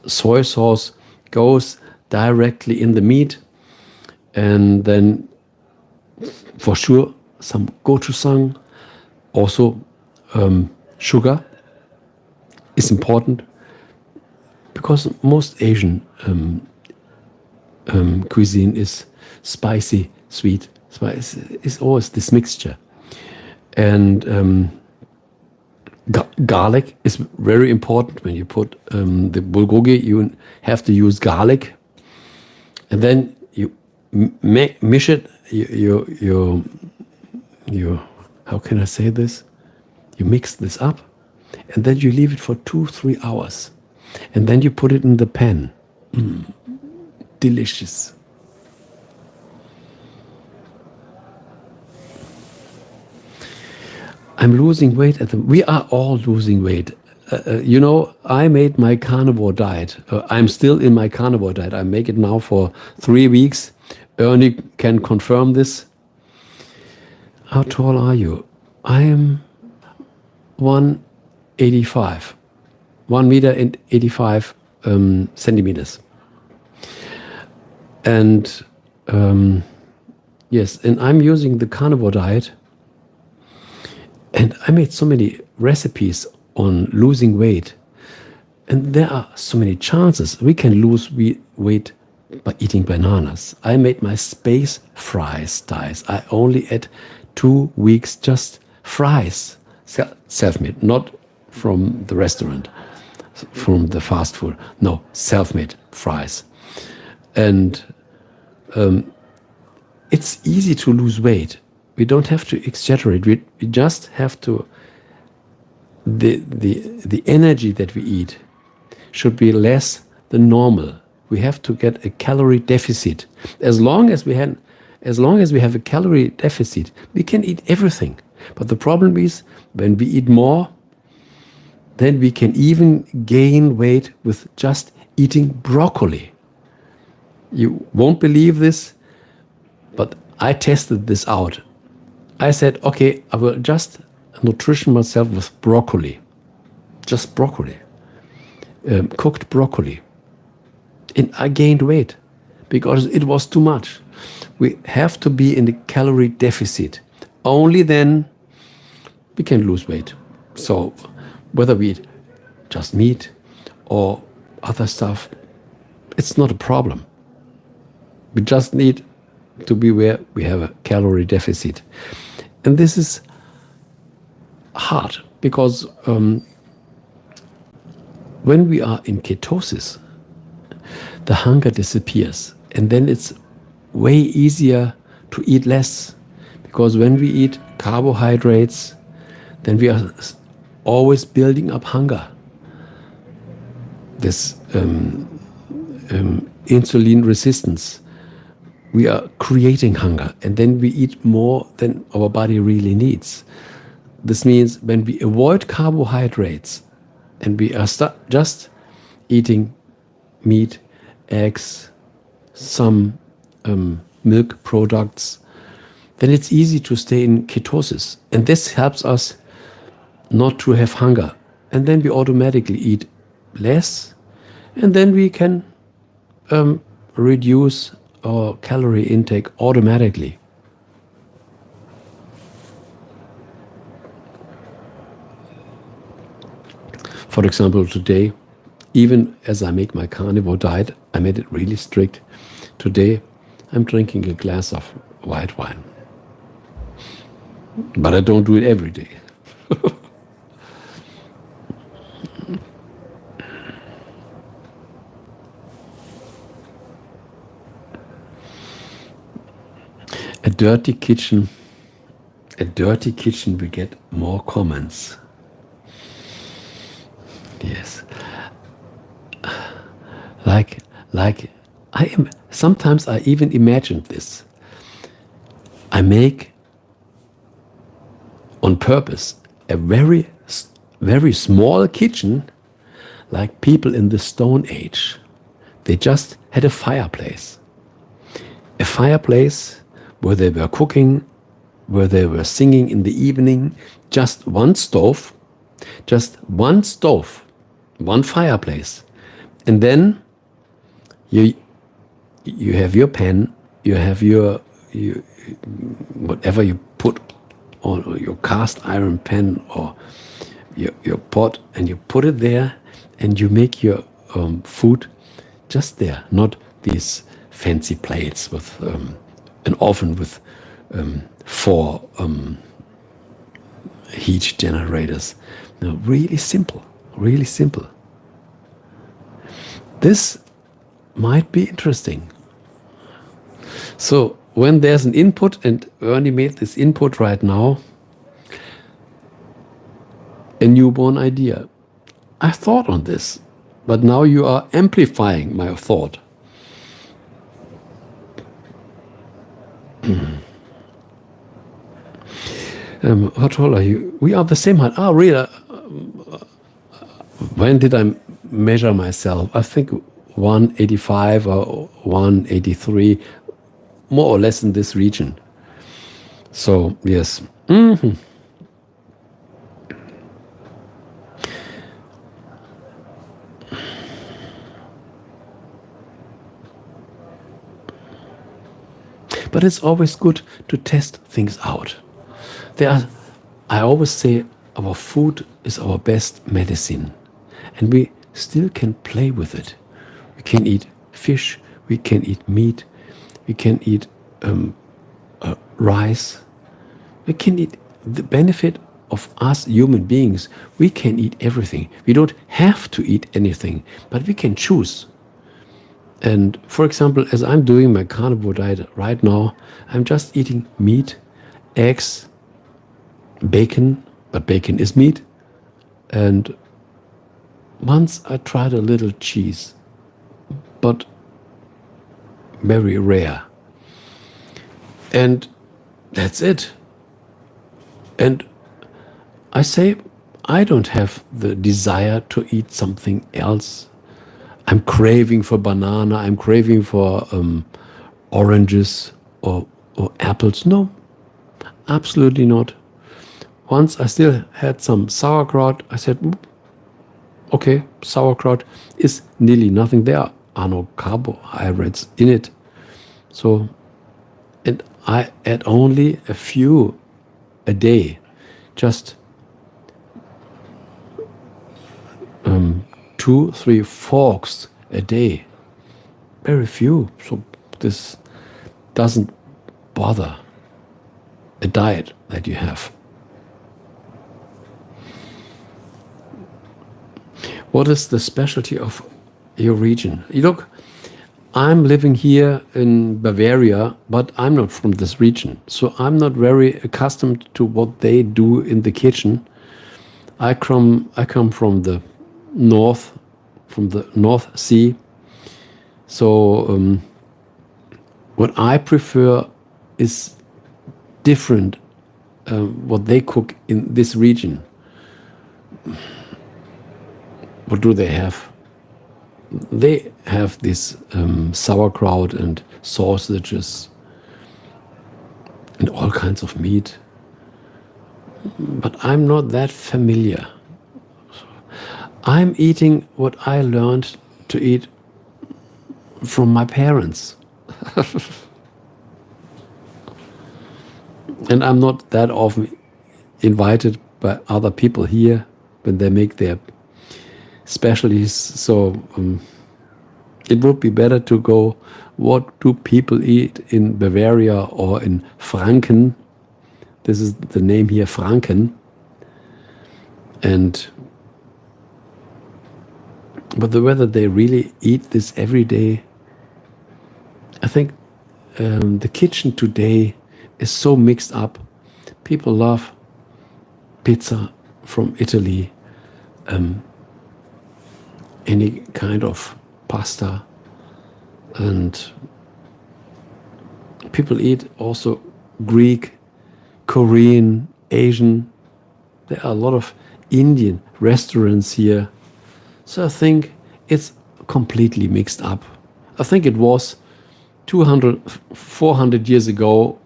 soy sauce goes directly in the meat. And then, for sure, some gochujang, also sugar is important, because most Asian cuisine is spicy, sweet. It's always this mixture. And garlic is very important. When you put the bulgogi, you have to use garlic. And then measure you, how can I say this? You mix this up, and then you leave it for 2-3 hours, and then you put it in the pan. Delicious. I'm losing weight we are all losing weight. I made my carnivore diet. I'm still in my carnivore diet. I make it now for 3 weeks. Ernie can confirm this. How tall are you? I am 185. 1 meter and 85 centimeters. And yes, and I'm using the carnivore diet. And I made so many recipes on losing weight. And there are so many chances. We can lose weight by eating bananas. I made my space fries diet. I only ate 2 weeks just fries, self-made, not from the restaurant, from the fast food. No, self-made fries. And it's easy to lose weight. We don't have to exaggerate. We just have to. The energy that we eat should be less than normal. We have to get a calorie deficit. As long as we have a calorie deficit, we can eat everything. But the problem is when we eat more, then we can even gain weight with just eating broccoli. You won't believe this, but I tested this out. I said, okay, I will just nutrition myself with broccoli. Just broccoli. Cooked broccoli. And I gained weight because it was too much. We have to be in the calorie deficit. Only then we can lose weight. So whether we eat just meat or other stuff, it's not a problem. We just need to be where we have a calorie deficit. And this is hard because when we are in ketosis, the hunger disappears. And then it's way easier to eat less. Because when we eat carbohydrates, then we are always building up hunger. This insulin resistance. We are creating hunger, and then we eat more than our body really needs. This means when we avoid carbohydrates and we are just eating meat, eggs, some milk products, then it's easy to stay in ketosis. And this helps us not to have hunger. And then we automatically eat less, and then we can reduce our calorie intake automatically. For example, today, even as I make my carnivore diet, I made it really strict. Today, I'm drinking a glass of white wine. But I don't do it every day. A dirty kitchen will get more comments. Yes. Like sometimes I even imagined this. I make on purpose a very, very small kitchen like people in the Stone Age. They just had a fireplace. A fireplace where they were cooking, where they were singing in the evening, just one stove, one fireplace. And then you have your pan, you have your whatever you put on your cast iron pan or your pot, and you put it there and you make your food just there, not these fancy plates with an oven with 4 heat generators. No, really simple, really simple. This might be interesting. So when there's an input, and Ernie made this input right now, a newborn idea. I thought on this, but now you are amplifying my thought. How tall are you? We are the same height. Ah, really? When did I measure myself? I think 185 or 183, more or less in this region. So, yes. But it's always good to test things out. I always say our food is our best medicine, and we still can play with it. We can eat fish, we can eat meat, we can eat rice. We can eat the benefit of us human beings. We can eat everything. We don't have to eat anything, but we can choose. And for example, as I'm doing my carnivore diet right now, I'm just eating meat, eggs, bacon, but bacon is meat. And once I tried a little cheese, but very rare. And that's it. And I say, I don't have the desire to eat something else. I'm craving for banana, I'm craving for oranges or apples. No, absolutely not. Once I still had some sauerkraut. I said, okay, sauerkraut is nearly nothing. There are no carbohydrates in it. So, and I add only a few a day, just 2-3 forks a day. Very few. So this doesn't bother a diet that you have. What is the specialty of your region? You look, I'm living here in Bavaria, but I'm not from this region. So I'm not very accustomed to what they do in the kitchen. I come from the north, from the North Sea. So what I prefer is different what they cook in this region. What do they have? They have this sauerkraut and sausages and all kinds of meat. But I'm not that familiar. I'm eating what I learned to eat from my parents. And I'm not that often invited by other people here when they make their specialties. So it would be better to go, what do people eat in Bavaria or in Franken? This is the name here, Franken. But whether they really eat this every day, I think the kitchen today is so mixed up. People love pizza from Italy, any kind of pasta, and people eat also Greek, Korean, Asian. There are a lot of Indian restaurants here. So I think it's completely mixed up. I think it was 200, 400 years ago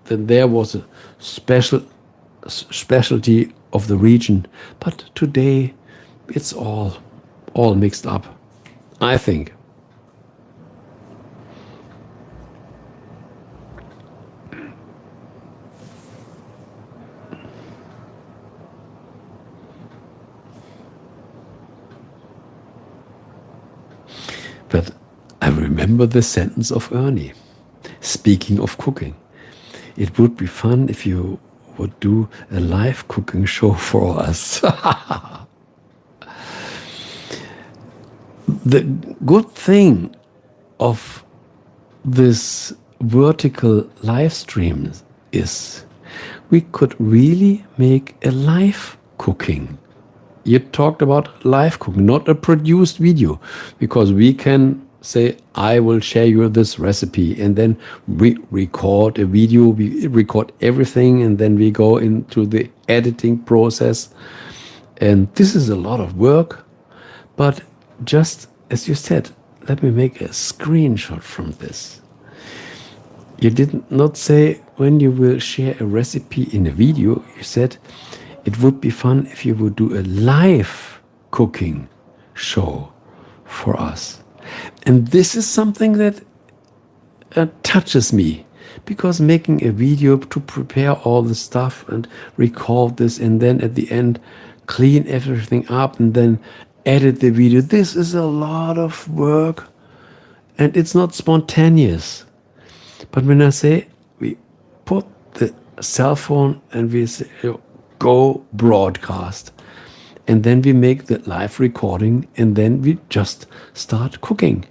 that there was a specialty of the region. But today it's all mixed up, I think. But I remember the sentence of Ernie. Speaking of cooking, it would be fun if you would do a live cooking show for us. The good thing of this vertical live streams is we could really make a live cooking. You talked about live cooking, not a produced video, because we can say, I will share you this recipe, and then we record a video, we record everything, and then we go into the editing process. And this is a lot of work, but just as you said, let me make a screenshot from this. You did not say when you will share a recipe in a video. You said it would be fun if you would do a live cooking show for us. And this is something that touches me, because making a video to prepare all the stuff and record this and then at the end clean everything up and then edit the video, this is a lot of work and it's not spontaneous. But when I say we put the cell phone and we say, go broadcast, and then we make the live recording, and then we just start cooking.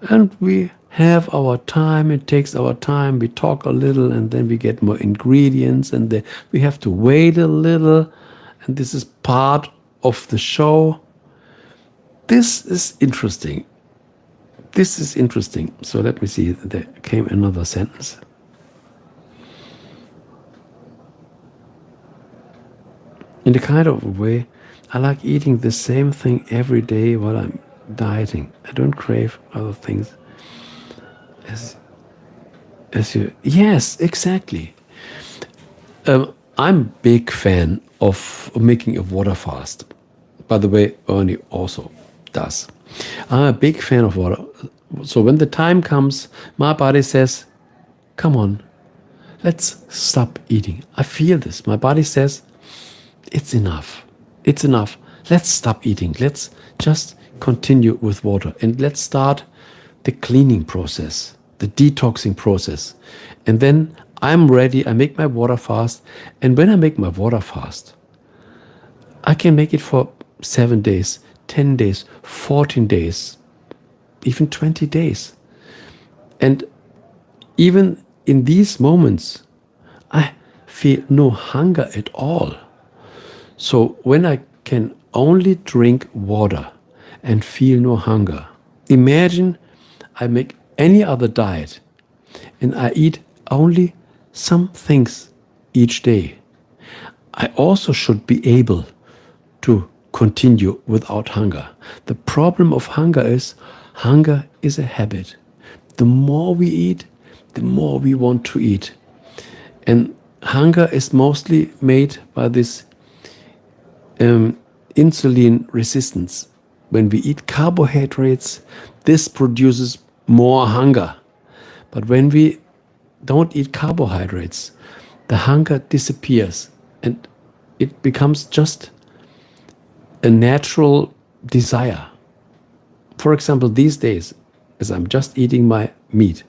And we have our time, it takes our time, we talk a little, and then we get more ingredients, and then we have to wait a little, and this is part of the show. This is interesting. This is interesting. So let me see, there came another sentence. In a kind of a way, I like eating the same thing every day while I'm dieting. I don't crave other things. As you, yes, exactly. I'm a big fan of making a water fast. By the way, Ernie also does. I'm a big fan of water. So when the time comes, my body says, come on, let's stop eating. I feel this. My body says, it's enough. It's enough. Let's stop eating. Let's just continue with water. And let's start the cleaning process, the detoxing process. And then I'm ready. I make my water fast. And when I make my water fast, I can make it for 7 days, 10 days, 14 days, even 20 days. And even in these moments, I feel no hunger at all. So when I can only drink water and feel no hunger, imagine I make any other diet and I eat only some things each day. I also should be able to continue without hunger. The problem of hunger is a habit. The more we eat, the more we want to eat. And hunger is mostly made by this insulin resistance. When we eat carbohydrates, this produces more hunger. But when we don't eat carbohydrates, the hunger disappears and it becomes just a natural desire. For example, these days, as I'm just eating my meat,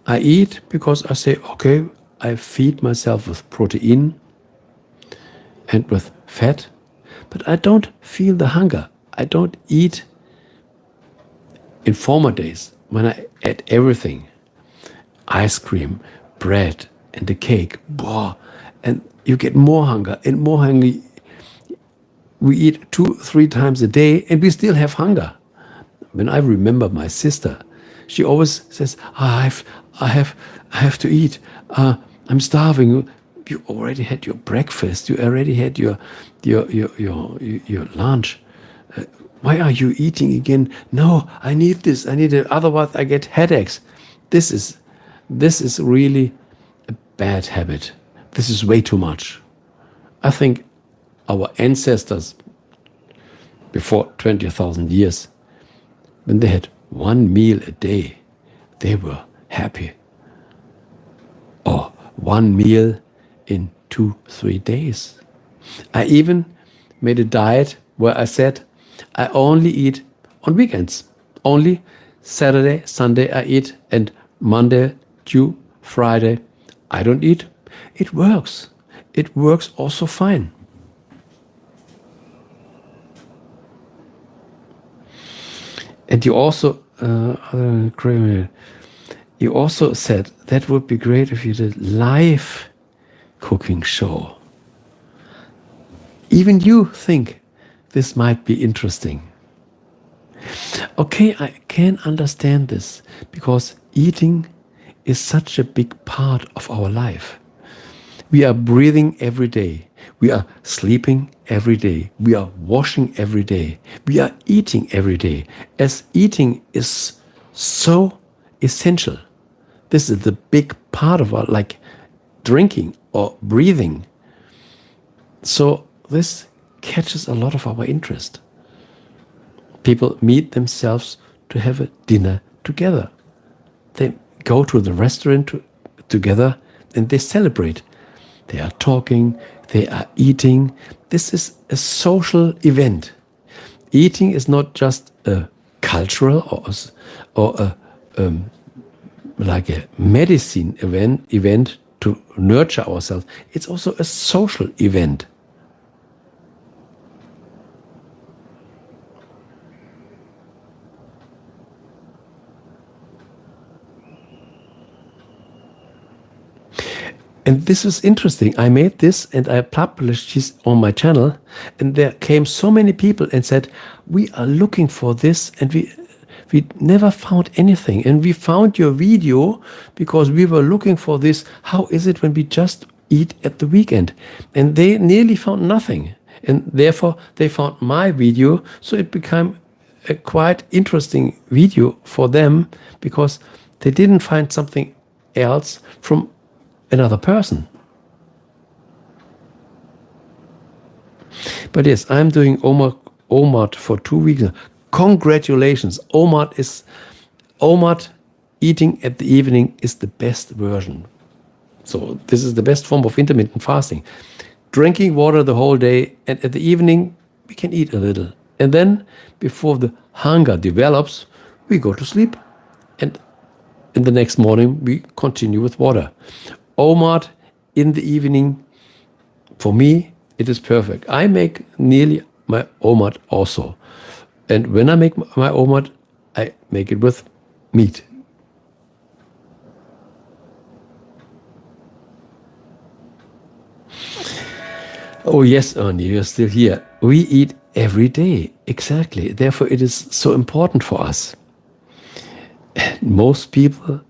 I eat because I say, okay, I feed myself with protein and with fat, but I don't feel the hunger. I don't eat in former days when I ate everything, ice cream, bread, and the cake, and you get more hunger and more hunger. We eat 2-3 times a day and we still have hunger. When I remember my sister, she always says, I have to eat. I'm starving. You already had your breakfast. You already had your lunch. Why are you eating again? No, I need this. I need it. Otherwise, I get headaches. This is really a bad habit. This is way too much. I think our ancestors, before 20,000 years, when they had one meal a day, they were happy. Or one meal in 2-3 days. I even made a diet where I said I only eat on weekends. Only Saturday, Sunday I eat, and Monday to Friday I don't eat. It works. It works also fine. And you also, You also said that would be great if you did live cooking show. Even you think this might be interesting. Okay, I can understand this because eating is such a big part of our life. We are breathing every day. We are sleeping every day. We are washing every day. We are eating every day. As eating is so essential. This is the big part of our, like drinking or breathing. So this catches a lot of our interest. People meet themselves to have a dinner together. They go to the restaurant together and they celebrate. They are talking, they are eating. This is a social event. Eating is not just a cultural or like a medicine event to nurture ourselves. It's also a social event. And this is interesting. I made this and I published this on my channel, and there came so many people and said, we are looking for this and we never found anything. And we found your video because we were looking for this. How is it when we just eat at the weekend? And they nearly found nothing. And therefore they found my video. So it became a quite interesting video for them because they didn't find something else from another person. But yes, I'm doing OMAD for 2 weeks. Congratulations. OMAD eating at the evening is the best version. So this is the best form of intermittent fasting. Drinking water the whole day, and at the evening we can eat a little. And then before the hunger develops, we go to sleep. And in the next morning we continue with water. OMAD in the evening, for me, it is perfect. I make nearly my OMAD also. And when I make my OMAD, I make it with meat. Oh yes, Ernie, you're still here. We eat every day, exactly. Therefore, it is so important for us. Most people,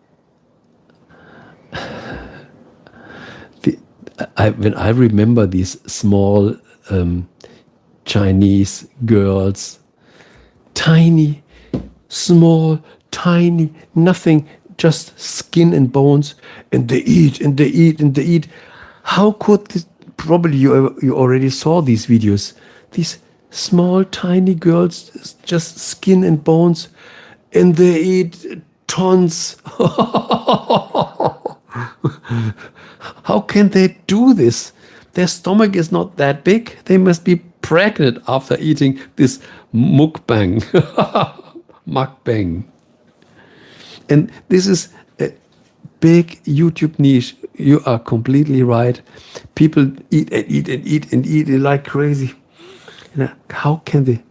when I remember these small Chinese girls, tiny, small, tiny, nothing, just skin and bones, and they eat and they eat and they eat. How could this? Probably you already saw these videos. These small, tiny girls, just skin and bones, and they eat tons. How can they do this? Their stomach is not that big. They must be pregnant after eating this mukbang. Mukbang. And this is a big YouTube niche. You are completely right. People eat and eat and eat and eat like crazy. How can they?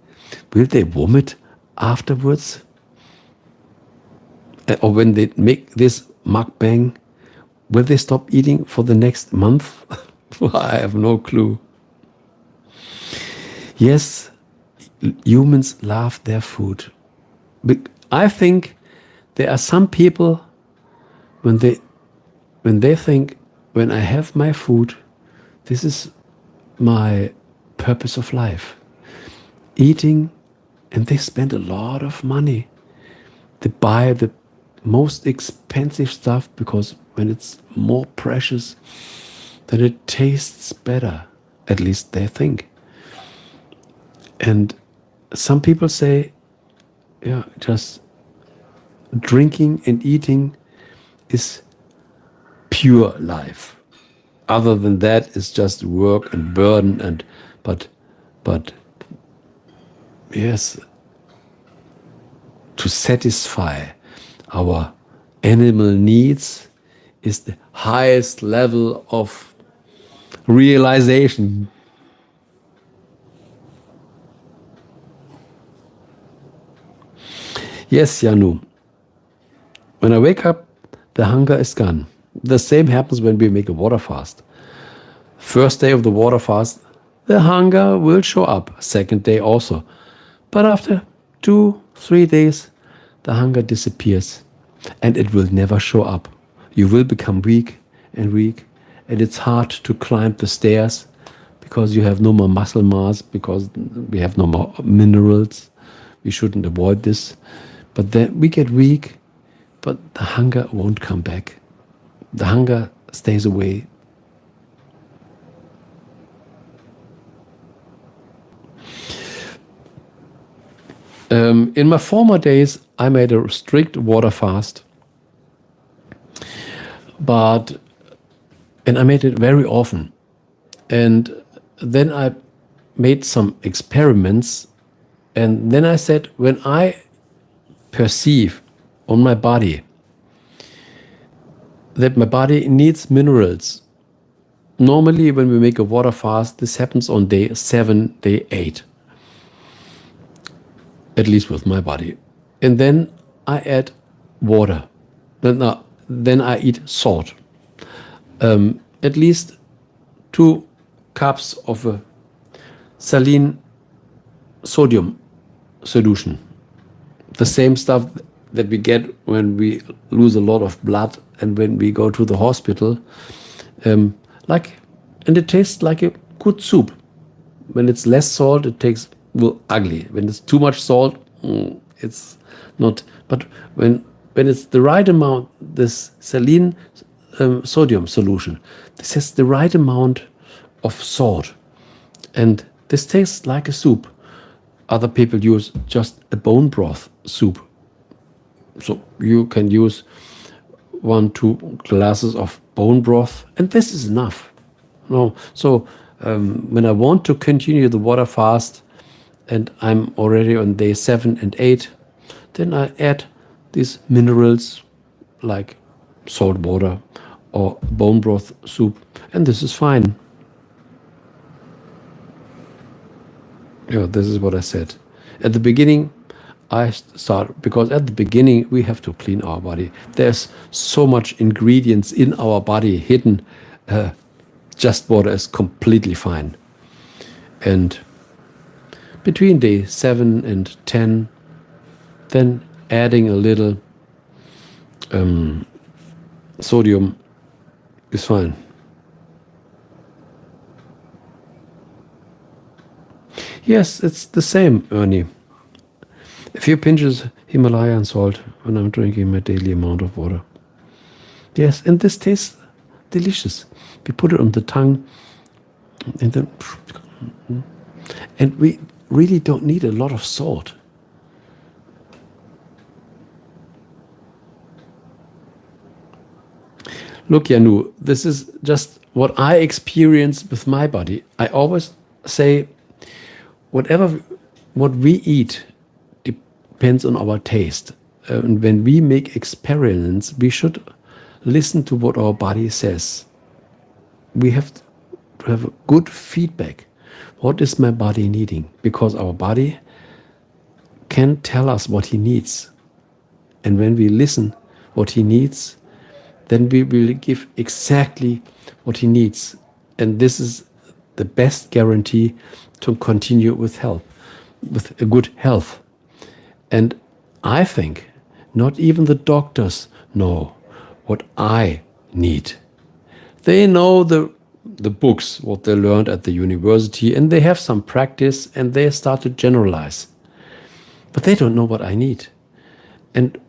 Will they vomit afterwards? Or when they make this mukbang, will they stop eating for the next month? I have no clue. Yes, humans love their food. But I think there are some people when they think, when I have my food, this is my purpose of life. Eating, and they spend a lot of money. They buy the most expensive stuff because when it's more precious, then it tastes better. At least they think. And some people say, yeah, just drinking and eating is pure life. Other than that, it's just work and burden and but yes, to satisfy our animal needs is the highest level of realization. Yes, Janu. When I wake up the hunger is gone. The same happens when we make a water fast. First day of the water fast, the hunger will show up. Second day also. But after 2-3 days, the hunger disappears and it will never show up. You will become weak, and it's hard to climb the stairs because you have no more muscle mass, because we have no more minerals. We shouldn't avoid this. But then we get weak, but the hunger won't come back. The hunger stays away. In my former days, I made a strict water fast, and I made it very often. And then I made some experiments, and then I said, when I perceive on my body that my body needs minerals, normally when we make a water fast, this happens on day 7, day 8. At least with my body. And then I add water. Then I eat salt. At least 2 cups of a saline sodium solution. The same stuff that we get when we lose a lot of blood and when we go to the hospital. And it tastes like a good soup. When it's less salt, it tastes ugly. When it's too much salt, it's not. But when it's the right amount, this saline sodium solution, this has the right amount of salt, and this tastes like a soup. Other people use just a bone broth soup, so you can use 1-2 glasses of bone broth, and this is enough. No, so when I want to continue the water fast, and I'm already on day 7 and 8, then I add these minerals like salt water or bone broth soup, and this is fine. Yeah, this is what I said. At the beginning, I start, because at the beginning we have to clean our body. There's so much ingredients in our body hidden. Just water is completely fine. And between day 7 and 10, then adding a little sodium is fine. Yes, it's the same, Ernie. A few pinches Himalayan salt when I'm drinking my daily amount of water. Yes, and this tastes delicious. We put it on the tongue, and then, and we really don't need a lot of salt. Look, Janu, this is just what I experience with my body. I always say, what we eat depends on our taste. And when we make experiments, we should listen to what our body says. We have to have good feedback. What is my body needing? Because our body can tell us what he needs. And when we listen what he needs, then we will give exactly what he needs. And this is the best guarantee to continue with health, with a good health. And I think not even the doctors know what I need. They know the books, what they learned at the university, and they have some practice, and they start to generalize. But they don't know what I need. And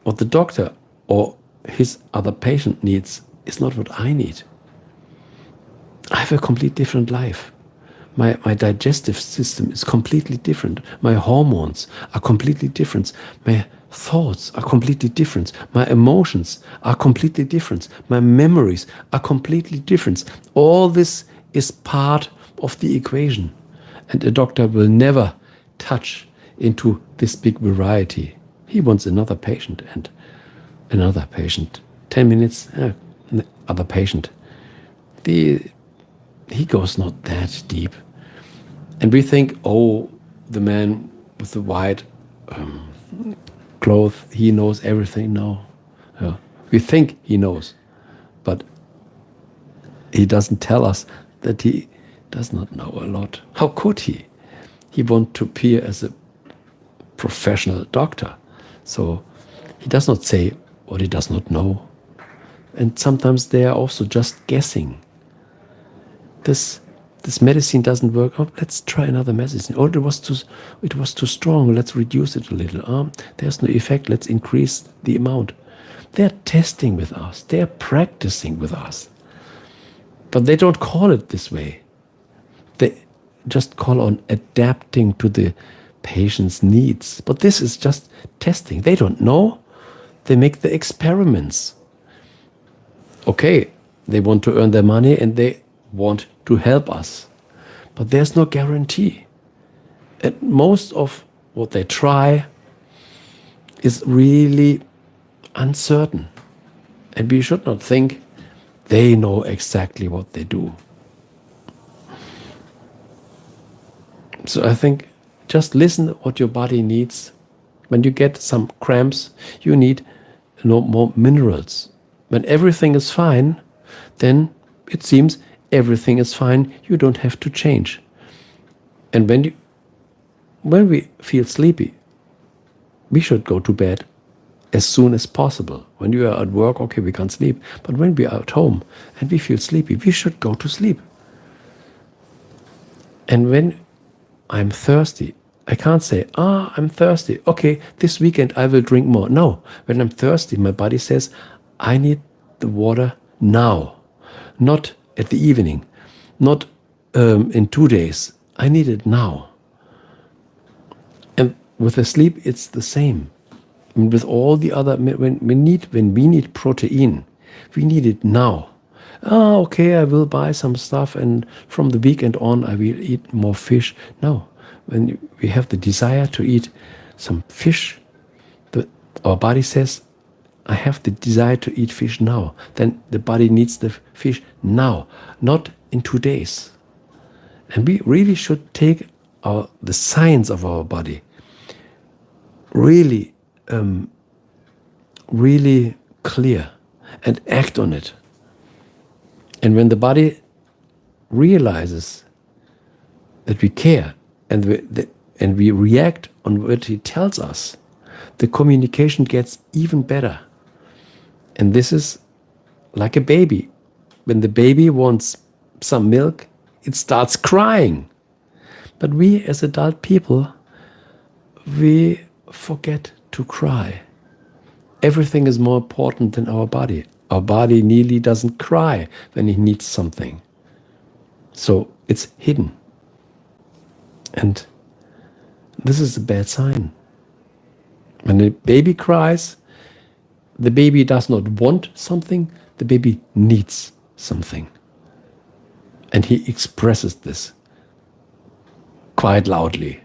what the doctor or his other patient needs is not what I need. I have a completely different life. My digestive system is completely different. My hormones are completely different. My thoughts are completely different. My emotions are completely different. My memories are completely different. All this is part of the equation. And a doctor will never touch into this big variety. He wants another patient and another patient. 10 minutes, other patient. He goes not that deep. And we think, oh, the man with the white clothes, he knows everything. No. Yeah. We think he knows, but he doesn't tell us that he does not know a lot. How could he? He wants to appear as a professional doctor. So he does not say what he does not know. And sometimes they are also just guessing. This medicine doesn't work. Oh, let's try another medicine. Oh, it was too strong. Let's reduce it a little. There's no effect. Let's increase the amount. They're testing with us. They're practicing with us. But they don't call it this way. They just call on adapting to the patient's needs. But this is just testing. They don't know. They make the experiments. Okay, they want to earn their money and they want to help us. But there's no guarantee. And most of what they try is really uncertain. And we should not think they know exactly what they do. So I think just listen what your body needs. When you get some cramps, you need more minerals. When everything is fine, then it seems everything is fine. You don't have to change. And when we feel sleepy, we should go to bed as soon as possible. When you are at work, okay, we can't sleep. But when we are at home and we feel sleepy, we should go to sleep. And when I'm thirsty, I can't say, I'm thirsty. Okay, this weekend I will drink more. No, when I'm thirsty, my body says, I need the water now, not at the evening, not in 2 days. I need it now. And with the sleep, it's the same. And with all the other, when we need protein, we need it now. Okay, I will buy some stuff and from the weekend on I will eat more fish. No, when we have the desire to eat some fish, our body says, I have the desire to eat fish now. Then the body needs the fish now, not in 2 days. And we really should take the signs of our body really clear and act on it. And when the body realizes that we care and we react on what he tells us, the communication gets even better. And this is like a baby. When the baby wants some milk, it starts crying. But we as adult people, we forget to cry. Everything is more important than our body. Our body nearly doesn't cry when it needs something. So it's hidden. And this is a bad sign. When the baby cries, the baby does not want something, the baby needs something. And he expresses this quite loudly.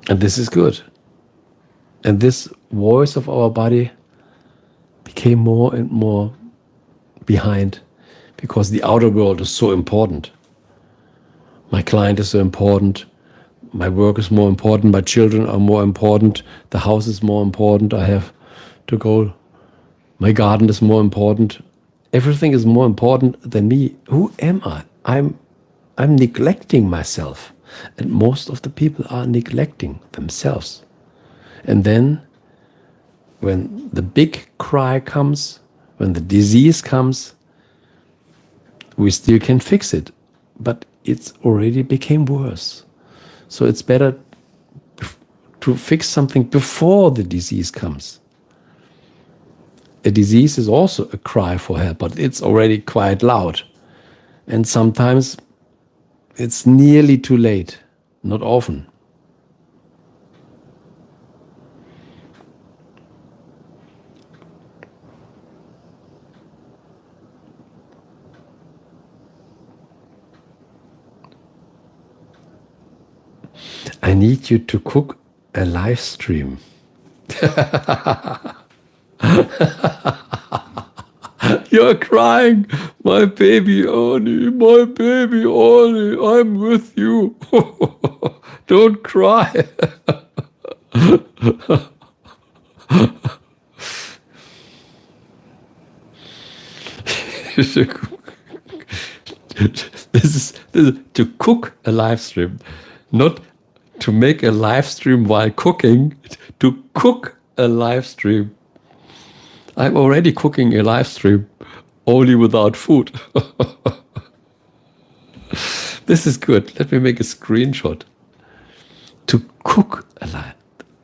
And this is good. And this voice of our body became more and more behind because the outer world is so important. My client is so important. My work is more important. My children are more important. The house is more important. I have to go. My garden is more important. Everything is more important than me. Who am I? I'm neglecting myself. And most of the people are neglecting themselves. And then when the big cry comes, when the disease comes, we still can fix it. But it's already became worse. So it's better to fix something before the disease comes. A disease is also a cry for help, but it's already quite loud. And sometimes it's nearly too late, not often. I need you to cook a live stream. You're crying, my baby Oni, I'm with you. Don't cry. This is to cook a live stream, not to make a live stream while cooking, to cook a live stream. I'm already cooking a live stream, only without food. This is good. Let me make a screenshot. To cook a live.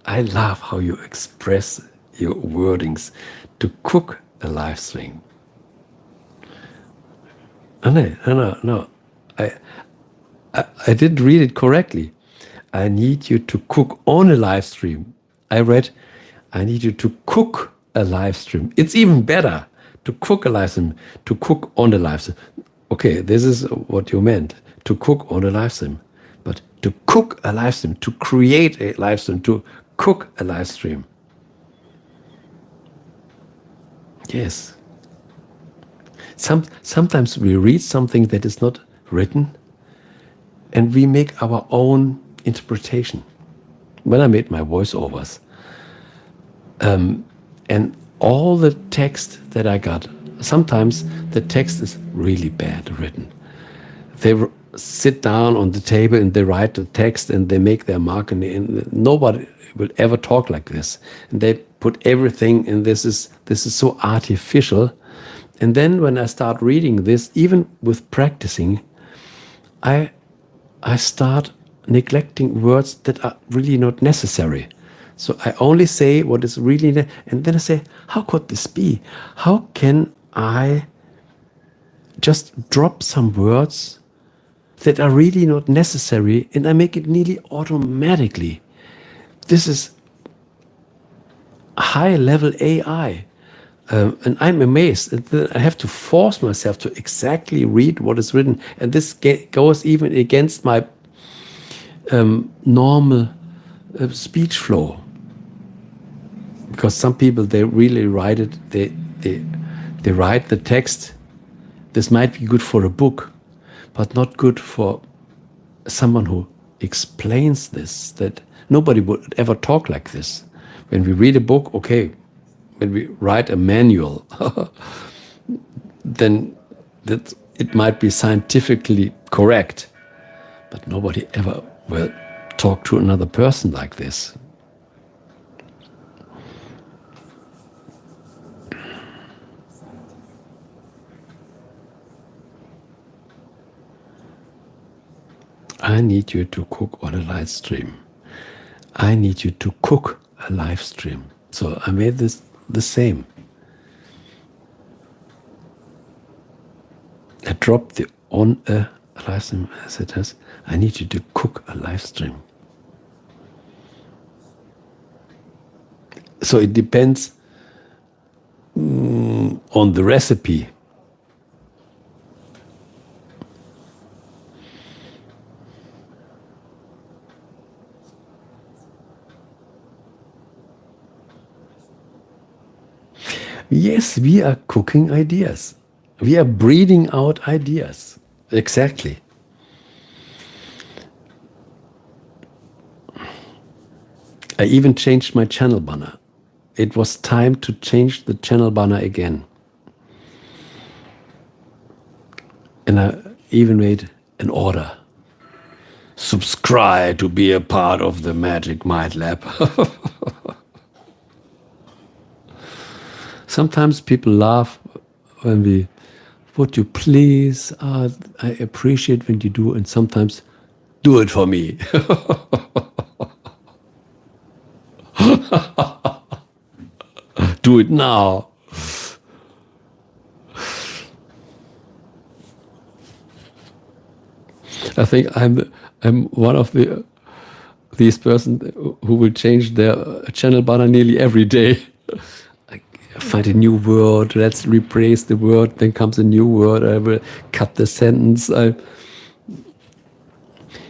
I love how you express your wordings. To cook a live stream. Oh, no. I didn't read it correctly. I need you to cook on a live stream. I read, I need you to cook a live stream. It's even better to cook a live stream, to cook on a live stream. Okay, this is what you meant, to cook on a live stream. But to cook a live stream, to create a live stream, to cook a live stream. Yes. Sometimes we read something that is not written and we make our own interpretation. When I made my voiceovers, and all the text that I got, sometimes the text is really bad written. They sit down on the table and they write the text and they make their mark, and nobody will ever talk like this. And they put everything, and this is so artificial. And then when I start reading this, even with practicing, I start neglecting words that are really not necessary. So I only say what is really, and then I say, how could this be? How can I just drop some words that are really not necessary, and I make it nearly automatically? This is high-level AI. And I'm amazed. I have to force myself to exactly read what is written. And this goes even against my normal speech flow. Because some people, they really write it, they write the text. This might be good for a book, but not good for someone who explains this, that nobody would ever talk like this. When we read a book, okay, when we write a manual, then it might be scientifically correct, but nobody ever will talk to another person like this. I need you to cook on a live stream. I need you to cook a live stream. So I made this the same. I dropped the on a live stream as it is. I need you to cook a live stream. So it depends on the recipe. Yes, we are cooking ideas. We are breeding out ideas. Exactly. I even changed my channel banner. It was time to change the channel banner again. And I even made an order. Subscribe to be a part of the Magic Mind Lab. Sometimes people laugh when we, would you please, I appreciate when you do, and sometimes, do it for me. Do it now. I think I'm one of these persons who will change their channel banner nearly every day. Find a new word, let's replace the word, then comes a new word, I will cut the sentence.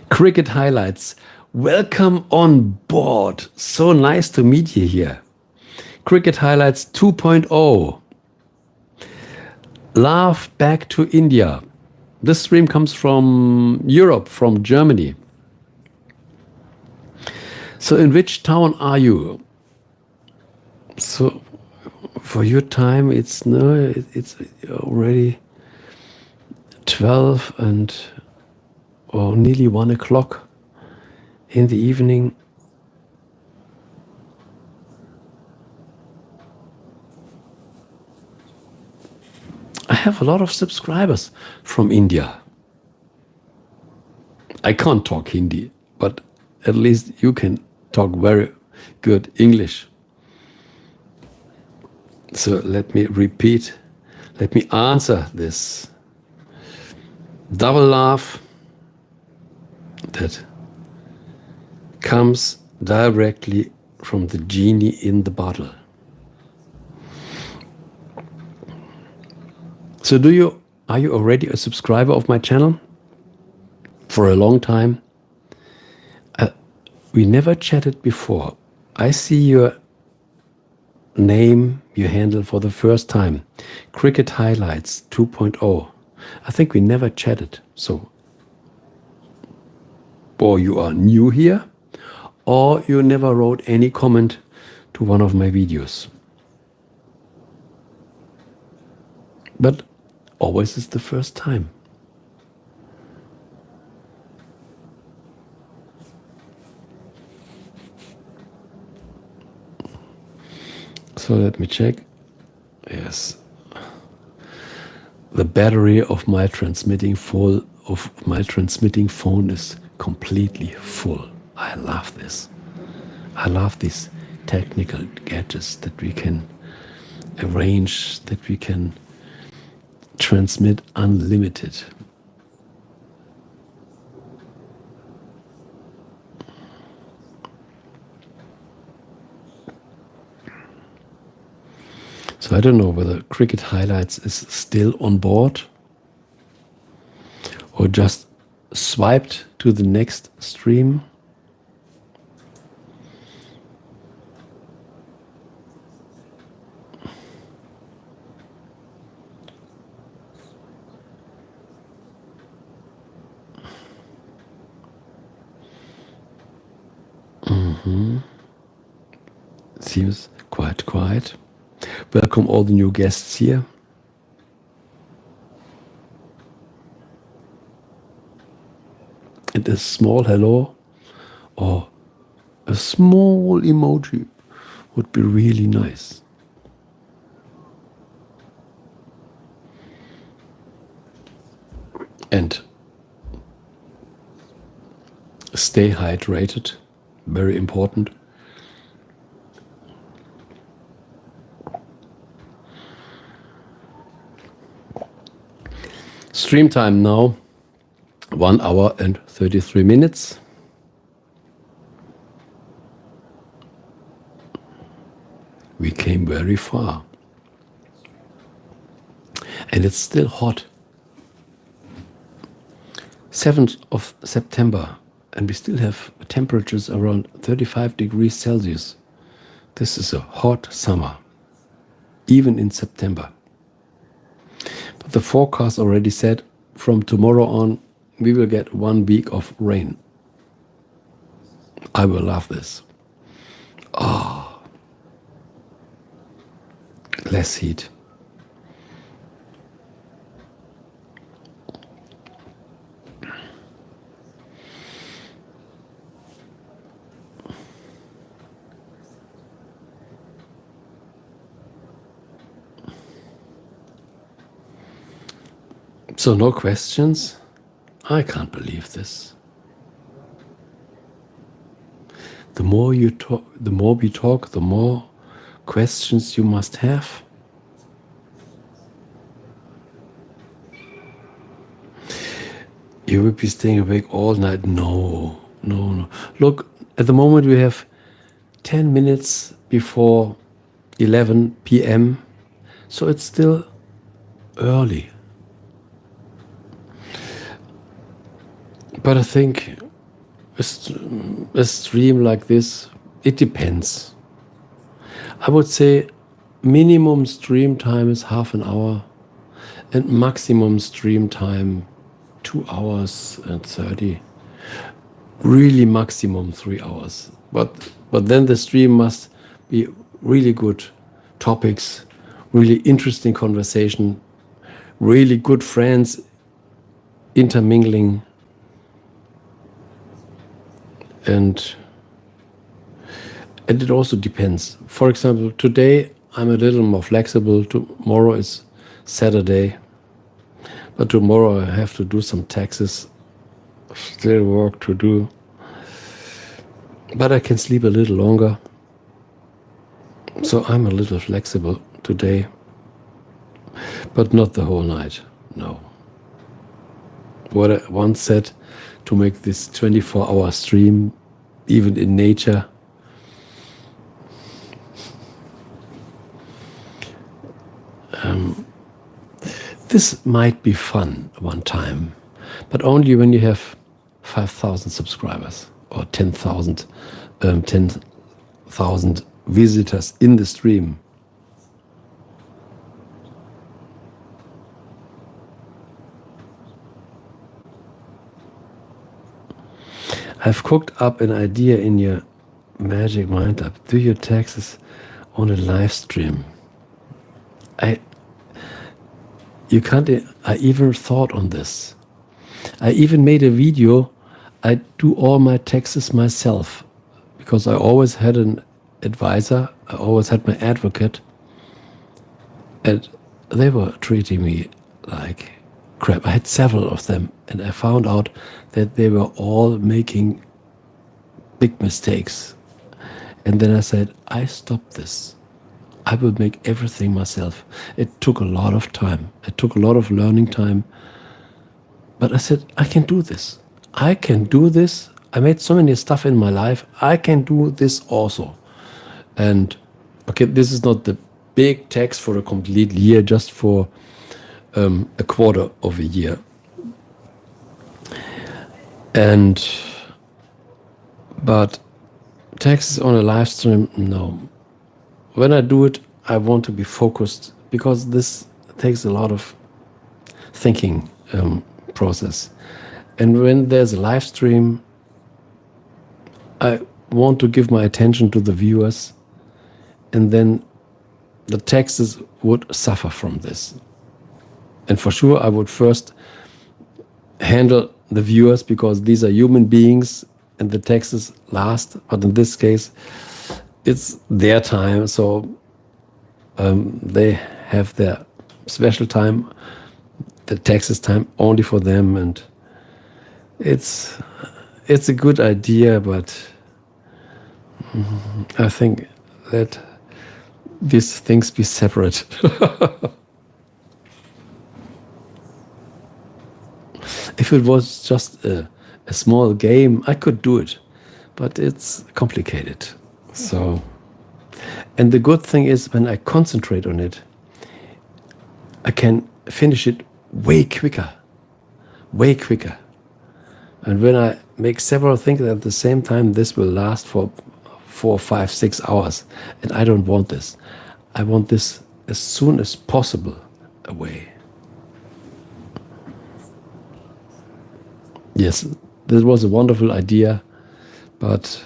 Cricket highlights. Welcome on board. So nice to meet you here. Cricket highlights 2.0. Love back to India. This stream comes from Europe, from Germany. So in which town are you? So for your time, it's already 12 and or nearly 1 o'clock in the evening. I have a lot of subscribers from India. I can't talk Hindi, but at least you can talk very good English. So let me repeat, let me answer this. Double laugh that comes directly from the genie in the bottle. So are you already a subscriber of my channel? For a long time? We never chatted before. I see your name, your handle for the first time. Cricket Highlights 2.0. I think we never chatted. So, or you are new here, or you never wrote any comment to one of my videos. But always is the first time. So let me check. Yes. The battery of my transmitting phone is completely full. I love this. I love these technical gadgets that we can arrange, that we can transmit unlimited. So I don't know whether Cricket Highlights is still on board or just swiped to the next stream. Seems quite quiet. Welcome all the new guests here. And a small hello or a small emoji would be really nice. And stay hydrated, very important. Stream time now, 1 hour and 33 minutes. We came very far. And it's still hot. 7th of September, and we still have temperatures around 35 degrees Celsius. This is a hot summer, even in September. But the forecast already said from tomorrow on, we will get 1 week of rain. I will love this. Oh, less heat. So no questions? I can't believe this. The more we talk, the more questions you must have. You will be staying awake all night. No. Look, at the moment we have 10 minutes before 11 p.m. So it's still early. But I think a stream like this, it depends. I would say minimum stream time is half an hour and maximum stream time 2 hours and 30. Really maximum 3 hours. But then the stream must be really good topics, really interesting conversation, really good friends intermingling, and it also depends. For example, today I'm a little more flexible. Tomorrow is Saturday, but tomorrow I have to do some taxes, still work to do. But I can sleep a little longer. So I'm a little flexible today, but not the whole night, no. What I once said, to make this 24-hour stream, even in nature, this might be fun one time, but only when you have 5,000 subscribers or 10,000 visitors in the stream. I've cooked up an idea in your magic mind up. Do your taxes on a live stream. I even thought on this. I even made a video. I do all my taxes myself because I always had an advisor. I always had my advocate, and they were treating me like crap. I had several of them, and I found out that they were all making big mistakes. And then I said, I stop this. I will make everything myself. It took a lot of time. It took a lot of learning time. But I said, I can do this. I can do this. I made so many stuff in my life. I can do this also. And okay, this is not the big tax for a complete year, just for a quarter of a year. But taxes on a live stream, no. When I do it, I want to be focused because this takes a lot of thinking process. And when there's a live stream, I want to give my attention to the viewers, and then the taxes would suffer from this. And for sure, I would first handle the viewers because these are human beings and the taxes last. But in this case, it's their time, so they have their special time, the taxes time only for them, and it's a good idea, but I think that these things be separate. If it was just a small game, I could do it, but it's complicated. So, and the good thing is when I concentrate on it, I can finish it way quicker. And when I make several things at the same time, this will last for 4, 5, 6 hours. And I don't want this. I want this as soon as possible away. Yes, this was a wonderful idea, but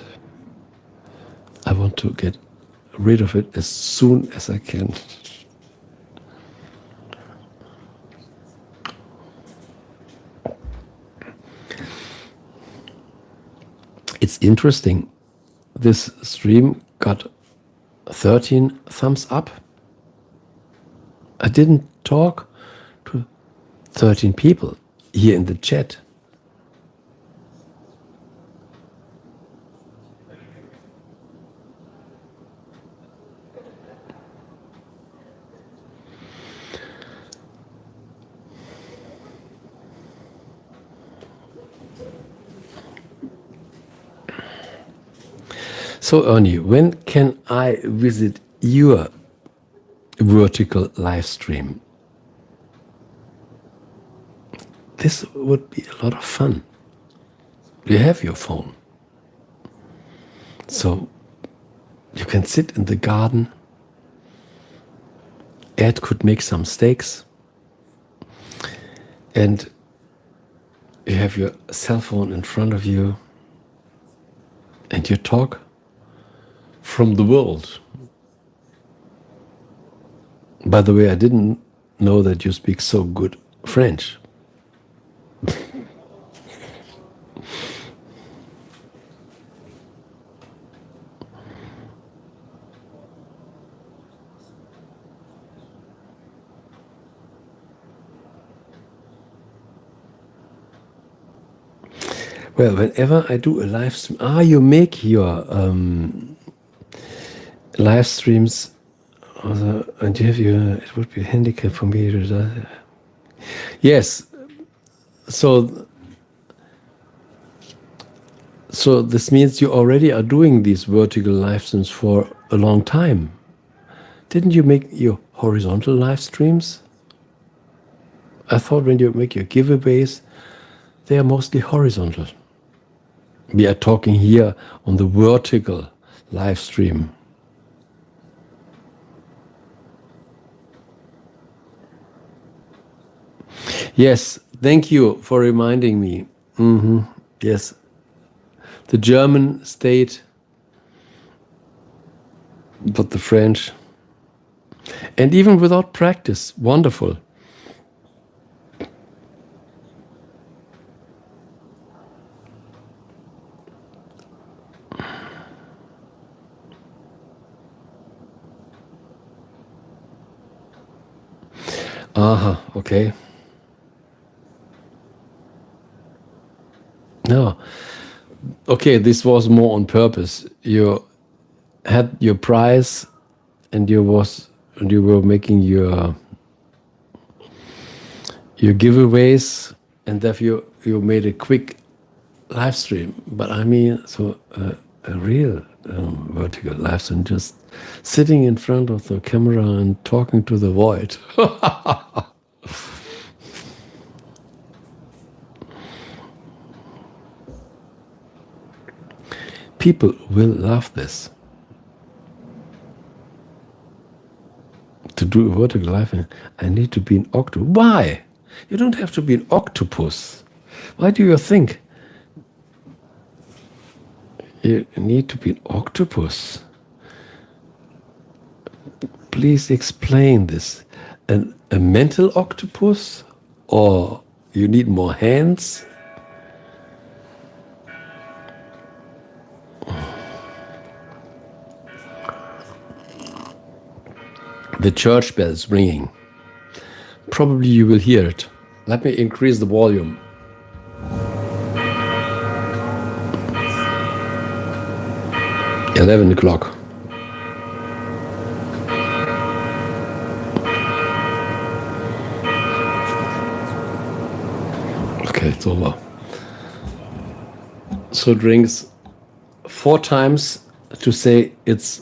I want to get rid of it as soon as I can. It's interesting. This stream got 13 thumbs up. I didn't talk to 13 people here in the chat. So Ernie, when can I visit your vertical live stream? This would be a lot of fun. You have your phone. So you can sit in the garden. Ed could make some steaks. And you have your cell phone in front of you. And you talk from the world. By the way, I didn't know that you speak so good French. Well, whenever I do a live stream, you make your live streams, and you have it would be a handicap for me to. Yes, so this means you already are doing these vertical live streams for a long time. Didn't you make your horizontal live streams? I thought when you make your giveaways, they are mostly horizontal. We are talking here on the vertical live stream. Yes, thank you for reminding me. Yes, the German state, but the French. And even without practice, wonderful. Okay. No. Okay, this was more on purpose. You had your prize and you were making your giveaways, and therefore you made a quick live stream. But I mean, so a real vertical live stream, just sitting in front of the camera and talking to the void. People will love this. To do a vertical live stream, I need to be an octopus. Why? You don't have to be an octopus. Why do you think you need to be an octopus? Please explain this. A mental octopus? Or you need more hands? The church bells ringing. Probably you will hear it. Let me increase the volume. $11. Okay, it's over. So it rings 4 times to say it's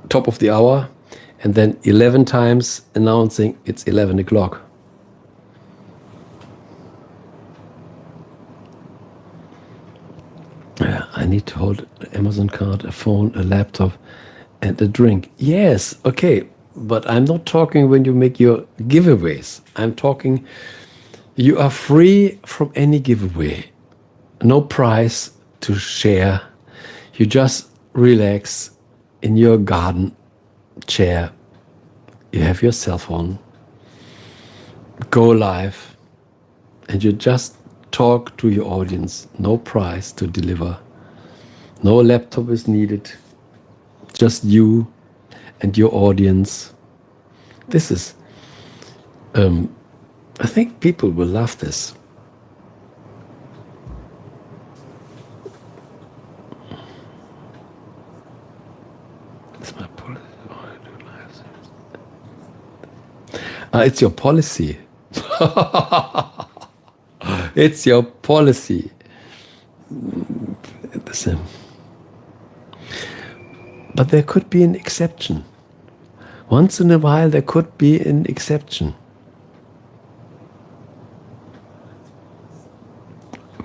top of the hour, and then 11 times announcing it's 11 o'clock. I need to hold an Amazon card, a phone, a laptop, and a drink. Yes, okay, but I'm not talking when you make your giveaways. I'm talking you are free from any giveaway. No prize to share. You just relax in your garden chair. You have your cell phone. Go live. And you just talk to your audience. No prize to deliver. No laptop is needed. Just you and your audience. This is, I think people will love this. It's my policy. It's your policy. It's your policy. But there could be an exception. Once in a while, there could be an exception.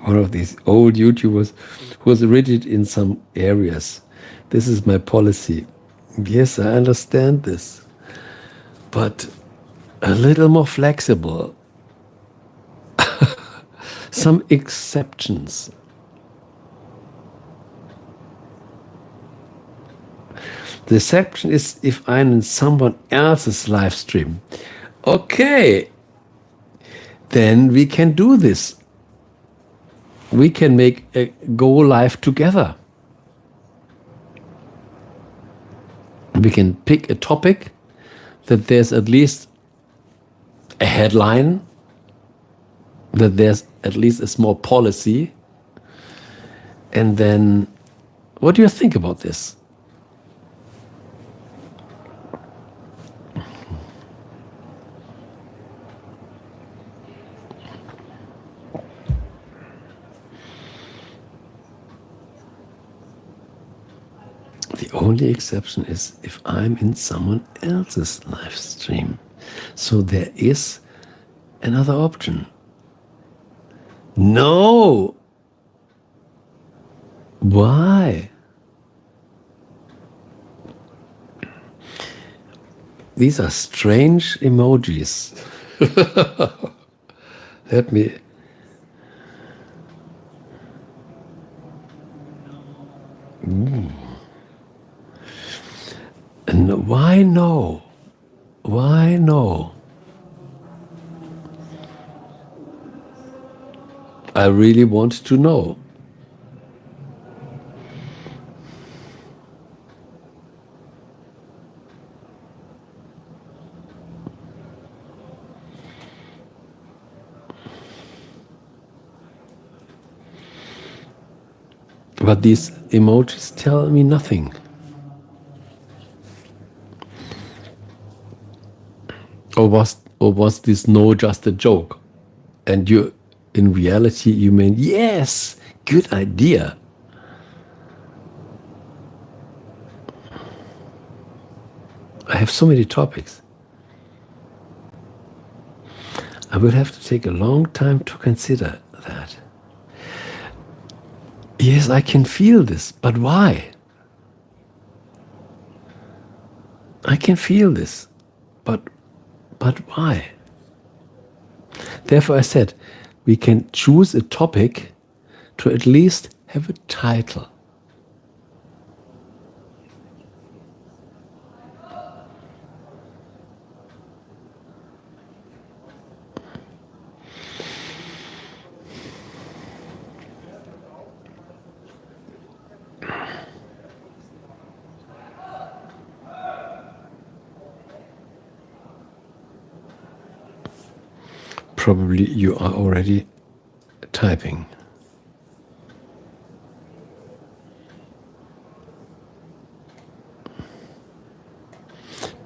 One of these old YouTubers who was rigid in some areas. This is my policy. Yes, I understand this. But a little more flexible. Some exceptions. The exception is if I'm in someone else's live stream. Okay, then we can do this. We can make a go live together. We can pick a topic that there's at least a headline, that there's at least a small policy, And then, what do you think about this? The only exception is if I'm in someone else's live stream. So there is another option. No! Why? These are strange emojis. Let me... And why no? Why no? I really want to know. But these emojis tell me nothing. Or was this no just a joke? And you, in reality, you mean, yes, good idea. I have so many topics. I will have to take a long time to consider that. Yes, I can feel this, but why? I can feel this, but why? Therefore I said, we can choose a topic to at least have a title. Probably you are already typing.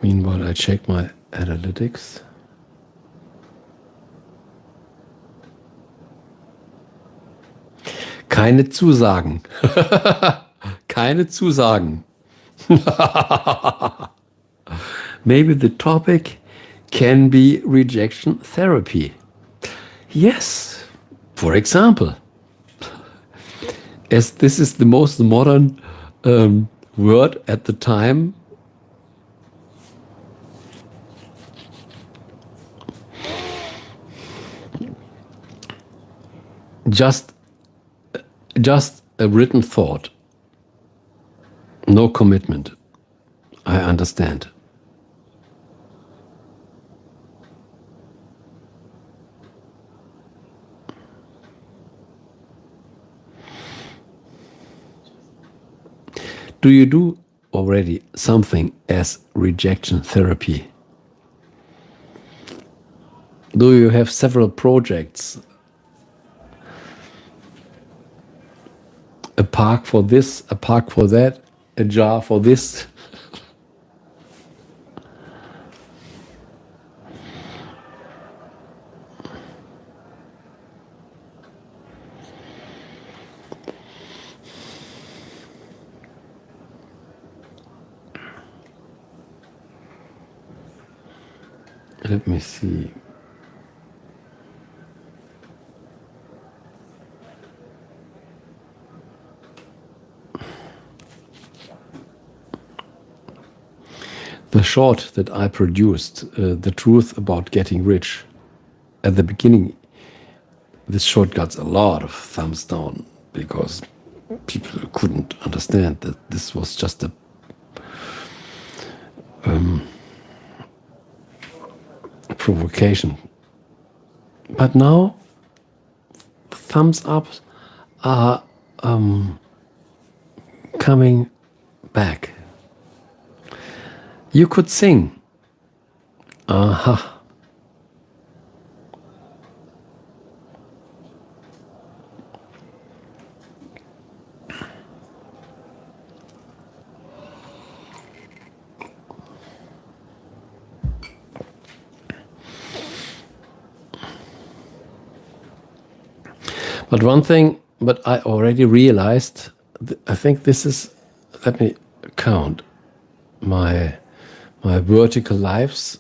Meanwhile, I check my analytics. Keine Zusagen. Keine Zusagen. Maybe the topic can be rejection therapy. Yes, for example. As this is the most modern word at the time. Just a written thought. No commitment. I understand. Do you do already something as rejection therapy? Do you have several projects? A park for this, a park for that, a jar for this. Let me see. The short that I produced, The Truth About Getting Rich, at the beginning, this short got a lot of thumbs down because people couldn't understand that this was just a provocation. But now, thumbs up are coming back. You could sing. Aha. But one thing, but I already realized, I think this is, let me count my vertical lives.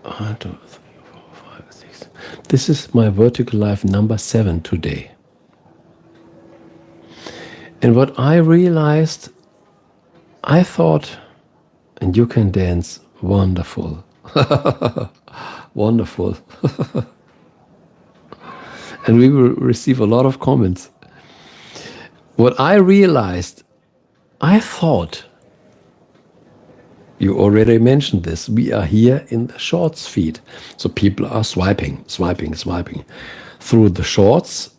1, 2, 3, 4, 5, 6. This is my vertical life number 7 today. And what I realized, I thought, and you can dance, wonderful. Wonderful. And we will receive a lot of comments. What I realized, I thought, you already mentioned this, we are here in the shorts feed. So people are swiping through the shorts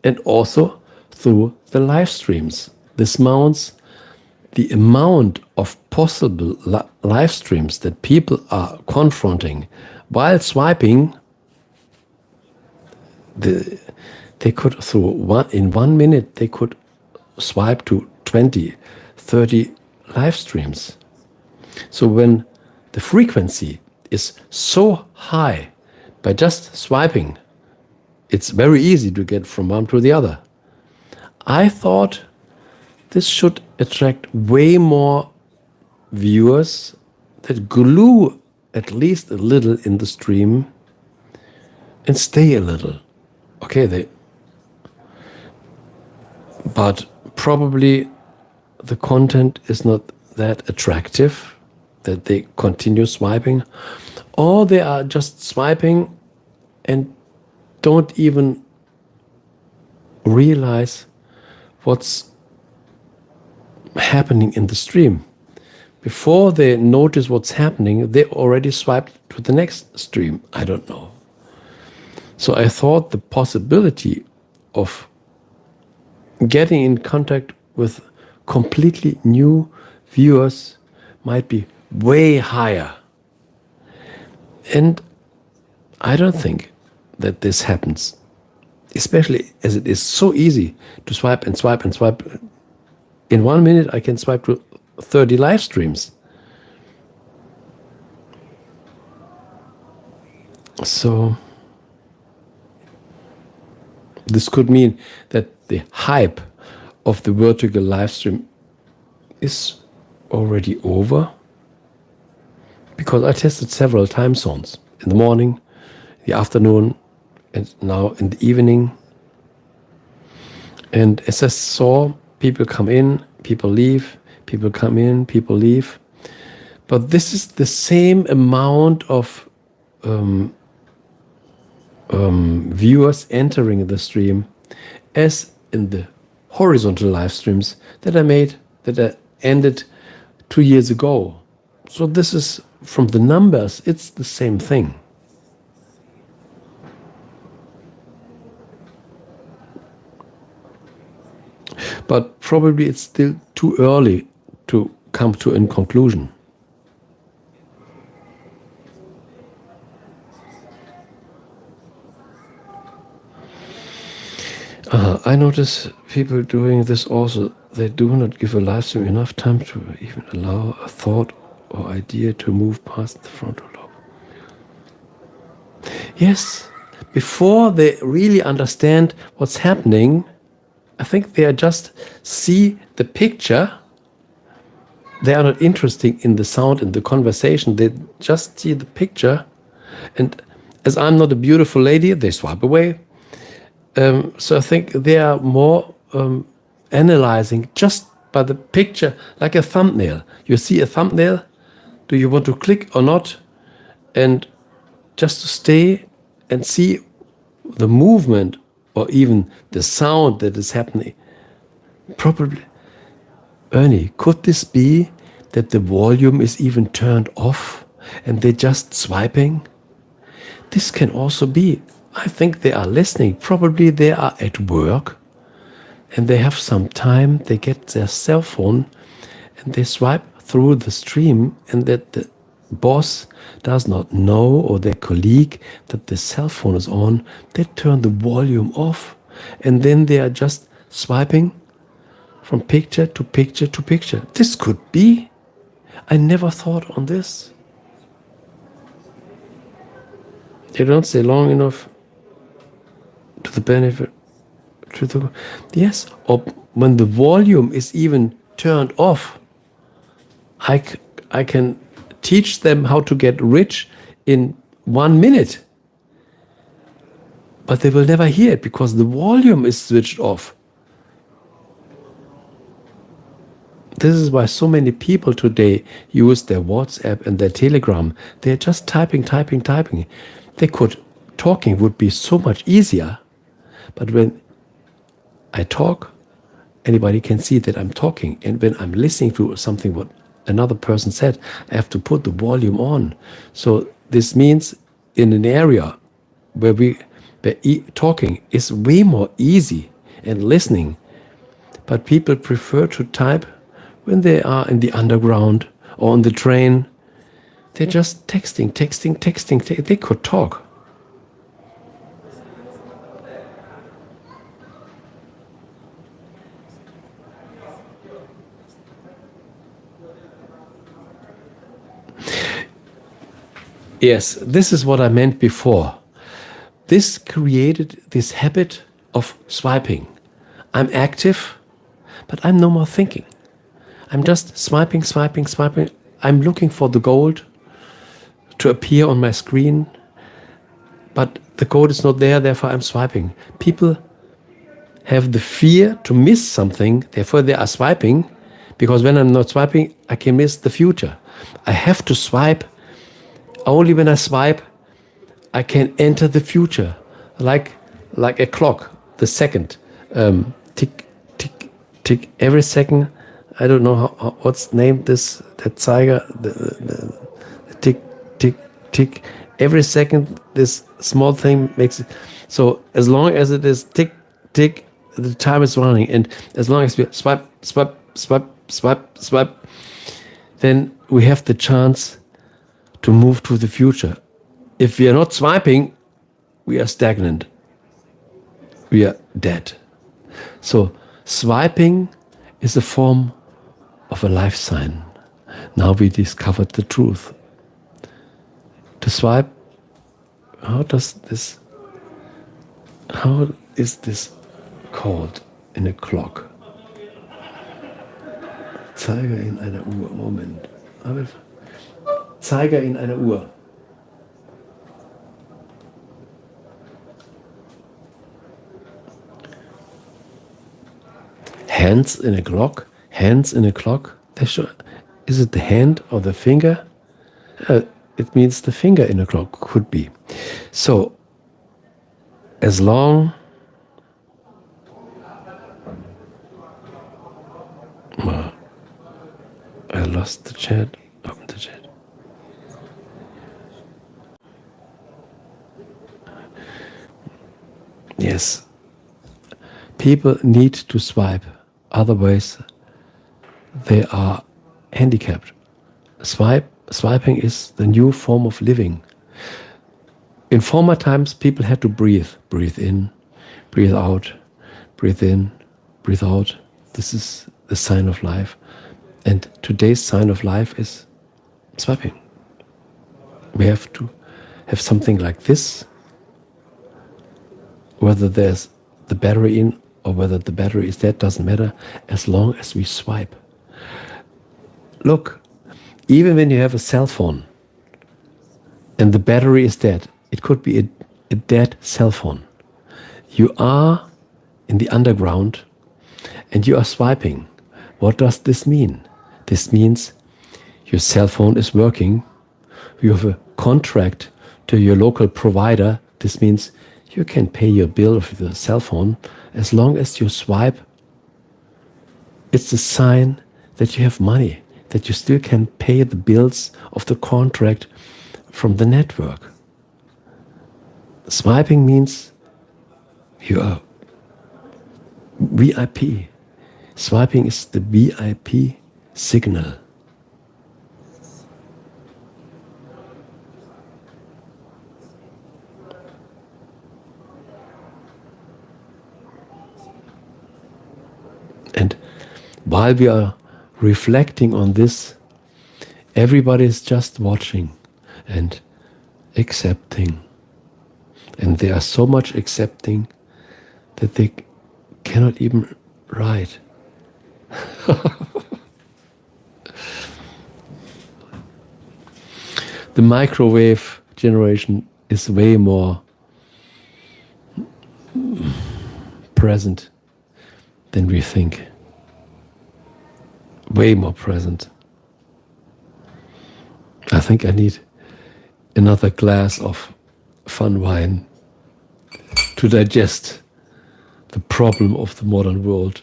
and also through the live streams. This mounts the amount of possible live streams that people are confronting while swiping. They could, in 1 minute, they could swipe to 20, 30 live streams. So when the frequency is so high, by just swiping, it's very easy to get from one to the other. I thought this should attract way more viewers that glue at least a little in the stream and stay a little. Okay, but probably the content is not that attractive that they continue swiping, or they are just swiping and don't even realize what's happening in the stream. Before they notice what's happening, they already swiped to the next stream. I don't know. So I thought the possibility of getting in contact with completely new viewers might be way higher. And I don't think that this happens, especially as it is so easy to swipe and swipe and swipe. In 1 minute, I can swipe to 30 live streams. So this could mean that the hype of the vertical live stream is already over, because I tested several time zones, in the morning, the afternoon, and now in the evening. And as I saw, people come in, people leave, people come in, people leave. But this is the same amount of viewers entering the stream as in the horizontal live streams that I made, that I ended 2 years ago. So this is, from the numbers, it's the same thing. But probably it's still too early to come to a conclusion. I notice people doing this also. They do not give a live stream enough time to even allow a thought or idea to move past the frontal lobe. Yes, before they really understand what's happening, I think they are just see the picture. They are not interested in the sound and the conversation. They just see the picture. And as I'm not a beautiful lady, they swipe away. So I think they are more analyzing just by the picture, like a thumbnail. You see a thumbnail, do you want to click or not? And just to stay and see the movement or even the sound that is happening. Probably, Ernie, could this be that the volume is even turned off and they're just swiping? This can also be. I think they are listening. Probably they are at work and they have some time. They get their cell phone and they swipe through the stream, and that the boss does not know, or their colleague, that the cell phone is on. They turn the volume off and then they are just swiping from picture to picture to picture. This could be. I never thought on this. They don't stay long enough to the benefit, to the, yes, or when the volume is even turned off, I can teach them how to get rich in 1 minute. But they will never hear it because the volume is switched off. This is why so many people today use their WhatsApp and their Telegram. They're just typing. Talking would be so much easier. But when I talk, anybody can see that I'm talking. And when I'm listening to something what another person said, I have to put the volume on. So this means in an area where talking is way more easy and listening. But people prefer to type when they are in the underground or on the train. They're just texting. They could talk. Yes, this is what I meant before. This created this habit of swiping. I'm active, but I'm no more thinking. I'm just swiping. I'm looking for the gold to appear on my screen, but the gold is not there, therefore I'm swiping. People have the fear to miss something, therefore they are swiping, because when I'm not swiping, I can miss the future. I have to swipe. Only when I swipe, I can enter the future, like a clock, the second, tick, tick, tick, every second. I don't know what's named this, that Zeiger, the tick, tick, tick. Every second, this small thing makes it. So as long as it is tick, tick, the time is running. And as long as we swipe, then we have the chance to move to the future. If we are not swiping, we are stagnant. We are dead. So swiping is a form of a life sign. Now we discovered the truth. To swipe, how is this called in a clock? Zeiger in einer Uhr. Moment. Zeiger in einer Uhr. Hands in a clock. Hands in a clock. Is it the hand or the finger? It means the finger in a clock. Could be. So, as long I lost the chat. Open the chat. Yes. People need to swipe. Otherwise, they are handicapped. Swiping is the new form of living. In former times, people had to breathe. Breathe in, breathe out, breathe in, breathe out. This is the sign of life. And today's sign of life is swiping. We have to have something like this, whether there's the battery in or whether the battery is dead, doesn't matter, as long as we swipe. Look, even when you have a cell phone and the battery is dead, it could be a dead cell phone. You are in the underground and you are swiping. What does this mean? This means your cell phone is working. You have a contract to your local provider. This means you can pay your bill with your cell phone as long as you swipe. It's a sign that you have money, that you still can pay the bills of the contract from the network. Swiping means you are VIP. Swiping is the VIP signal. And while we are reflecting on this, everybody is just watching and accepting. And they are so much accepting that they cannot even write. The microwave generation is way more present than we think. Way more present. I think I need another glass of fun wine to digest the problem of the modern world.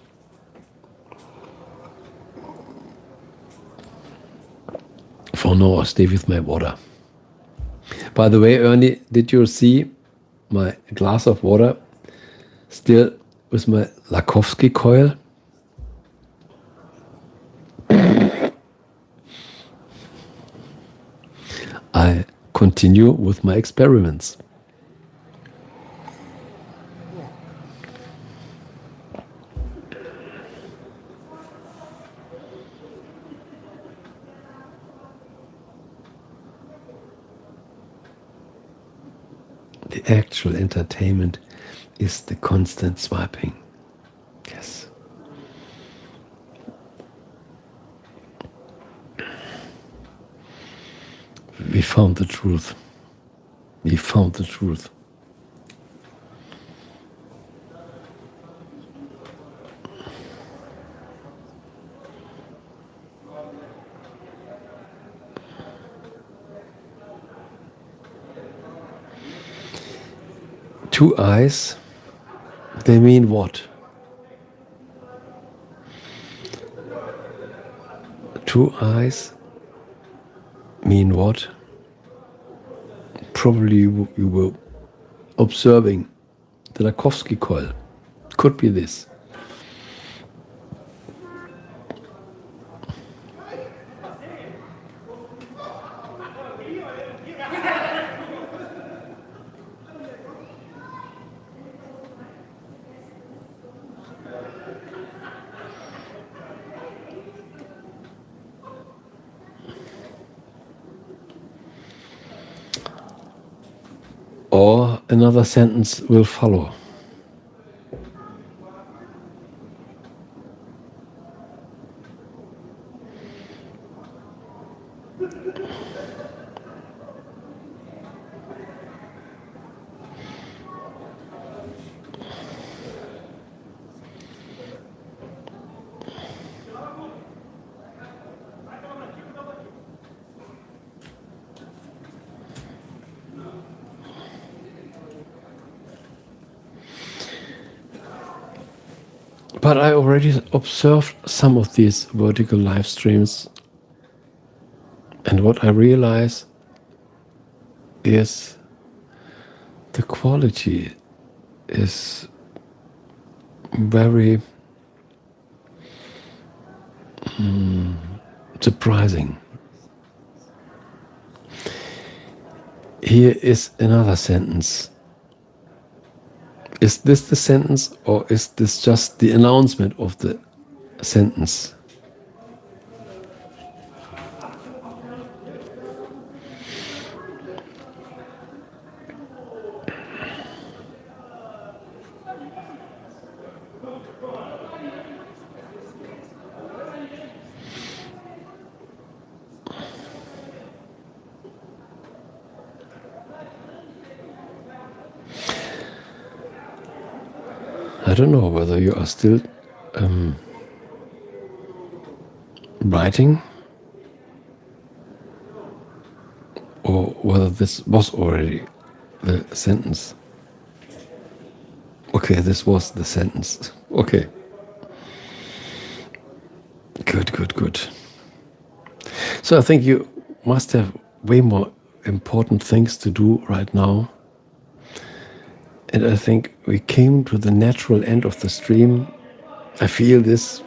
For now, I'll stay with my water. By the way, Ernie, did you see my glass of water still with my Lakowski coil? I continue with my experiments. The actual entertainment is the constant swiping. Yes. We found the truth. We found the truth. Two eyes, they mean what? Two eyes mean what? Probably you were observing the Lakowski coil. Could be this. Or another sentence will follow. But I already observed some of these vertical live streams, and what I realize is the quality is very surprising. Here is another sentence. Is this the sentence, or is this just the announcement of the sentence? I don't know whether you are still writing, or whether this was already the sentence. Okay, this was the sentence. Okay. Good. So I think you must have way more important things to do right now. And I think we came to the natural end of the stream. I feel this.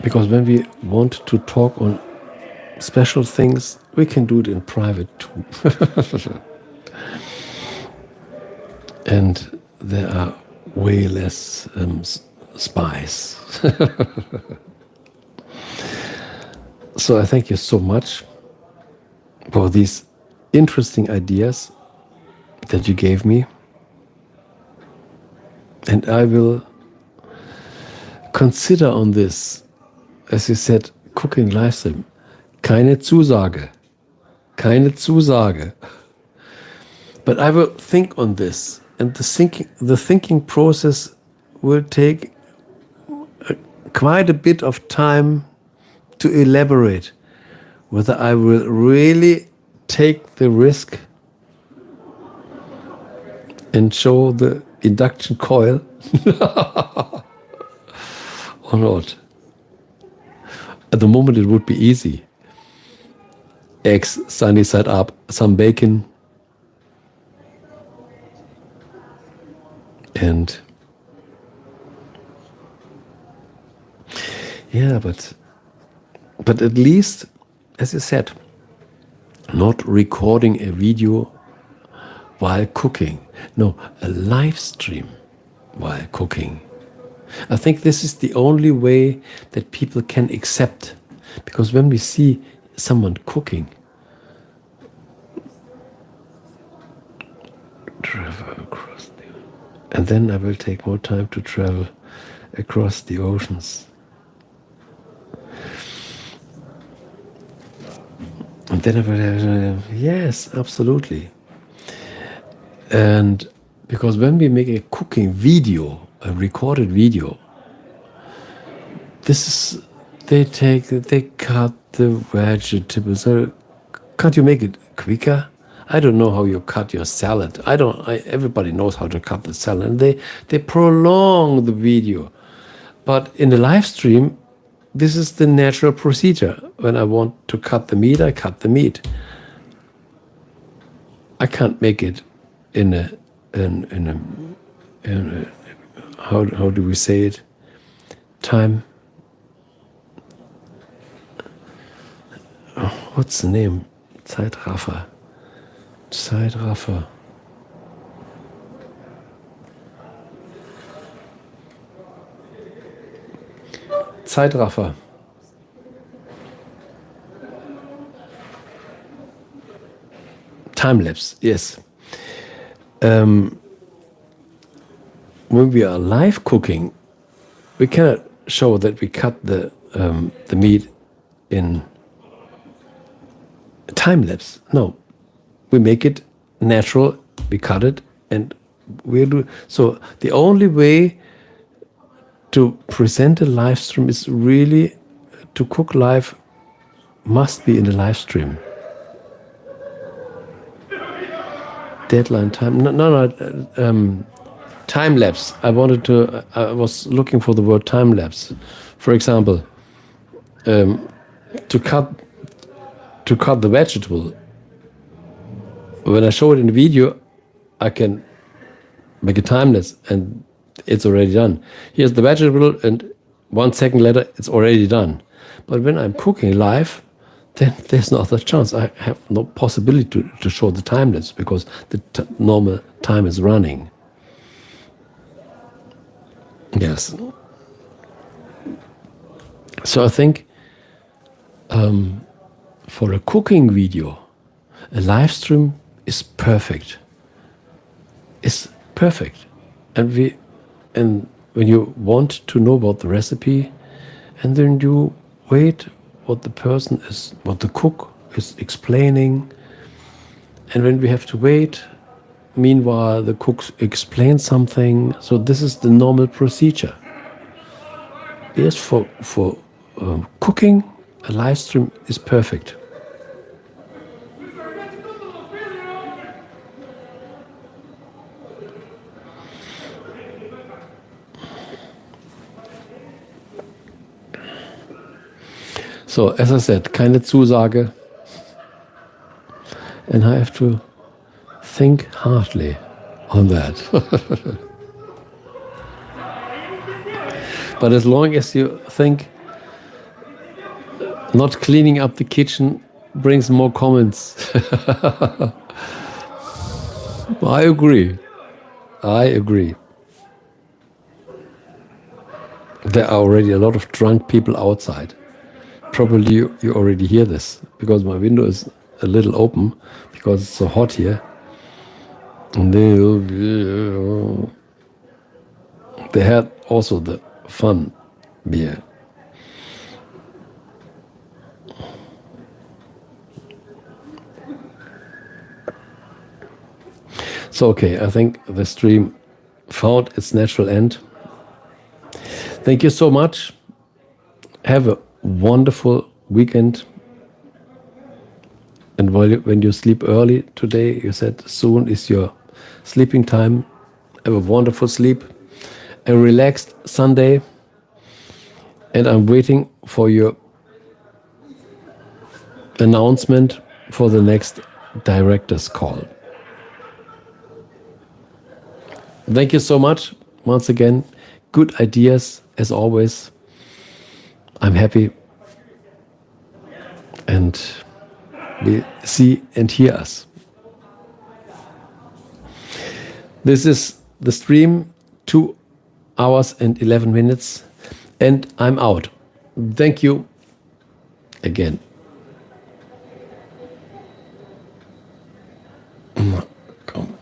Because when we want to talk on special things, we can do it in private too. And there are way less spies. So I thank you so much for these interesting ideas that you gave me. And I will consider on this, as you said, cooking live stream. Keine Zusage. Keine Zusage. But I will think on this, and the thinking process will take quite a bit of time to elaborate whether I will really take the risk and show the induction coil or not. At the moment it would be easy. Eggs sunny side up, some bacon, and yeah, but at least, as you said, not recording a video while cooking. No, a live stream while cooking. I think this is the only way that people can accept, because when we see someone cooking, travel across and then I will take more time to travel across the oceans. And then I will have, yes, absolutely. And because when we make a cooking video, a recorded video, they cut the vegetables. Can't you make it quicker? I don't know how you cut your salad. Everybody knows how to cut the salad. And they prolong the video. But in the live stream, this is the natural procedure. When I want to cut the meat, I cut the meat. I can't make it in a how do we say it? Time. Oh, what's the name? Zeitraffer. Zeitraffer. Zeitraffer. Time lapse, yes. When we are live cooking, we cannot show that we cut the meat in time lapse. No, we make it natural. We cut it, and we do. So the only way to present a live stream is really to cook live. Must be in the live stream. Deadline time. No. Time lapse. I was looking for the word time lapse. For example, to cut the vegetable. When I show it in the video, I can make a time lapse and it's already done. Here's the vegetable, and 1 second later, it's already done. But when I'm cooking live, then there's no other chance. I have no possibility to show the time lapse because the normal time is running. Yes. So I think for a cooking video, a live stream is perfect. It's perfect. And when you want to know about the recipe, and then you wait what the cook is explaining, and when we have to wait, meanwhile the cook explains something. So this is the normal procedure. Yes, for cooking, a live stream is perfect. So, as I said, keine Zusage. And I have to think hardly on that. But as long as you think not cleaning up the kitchen brings more comments. I agree. There are already a lot of drunk people outside. Probably you already hear this because my window is a little open because it's so hot here. And They had also the fun beer. So, okay, I think the stream found its natural end. Thank you so much. Have a wonderful weekend. And when you sleep early today, you said soon is your sleeping time. Have a wonderful sleep, a relaxed Sunday. And I'm waiting for your announcement for the next director's call. Thank you so much. Once again, good ideas as always. I'm happy. And we see and hear us. This is the stream, 2 hours and 11 minutes, and I'm out. Thank you again.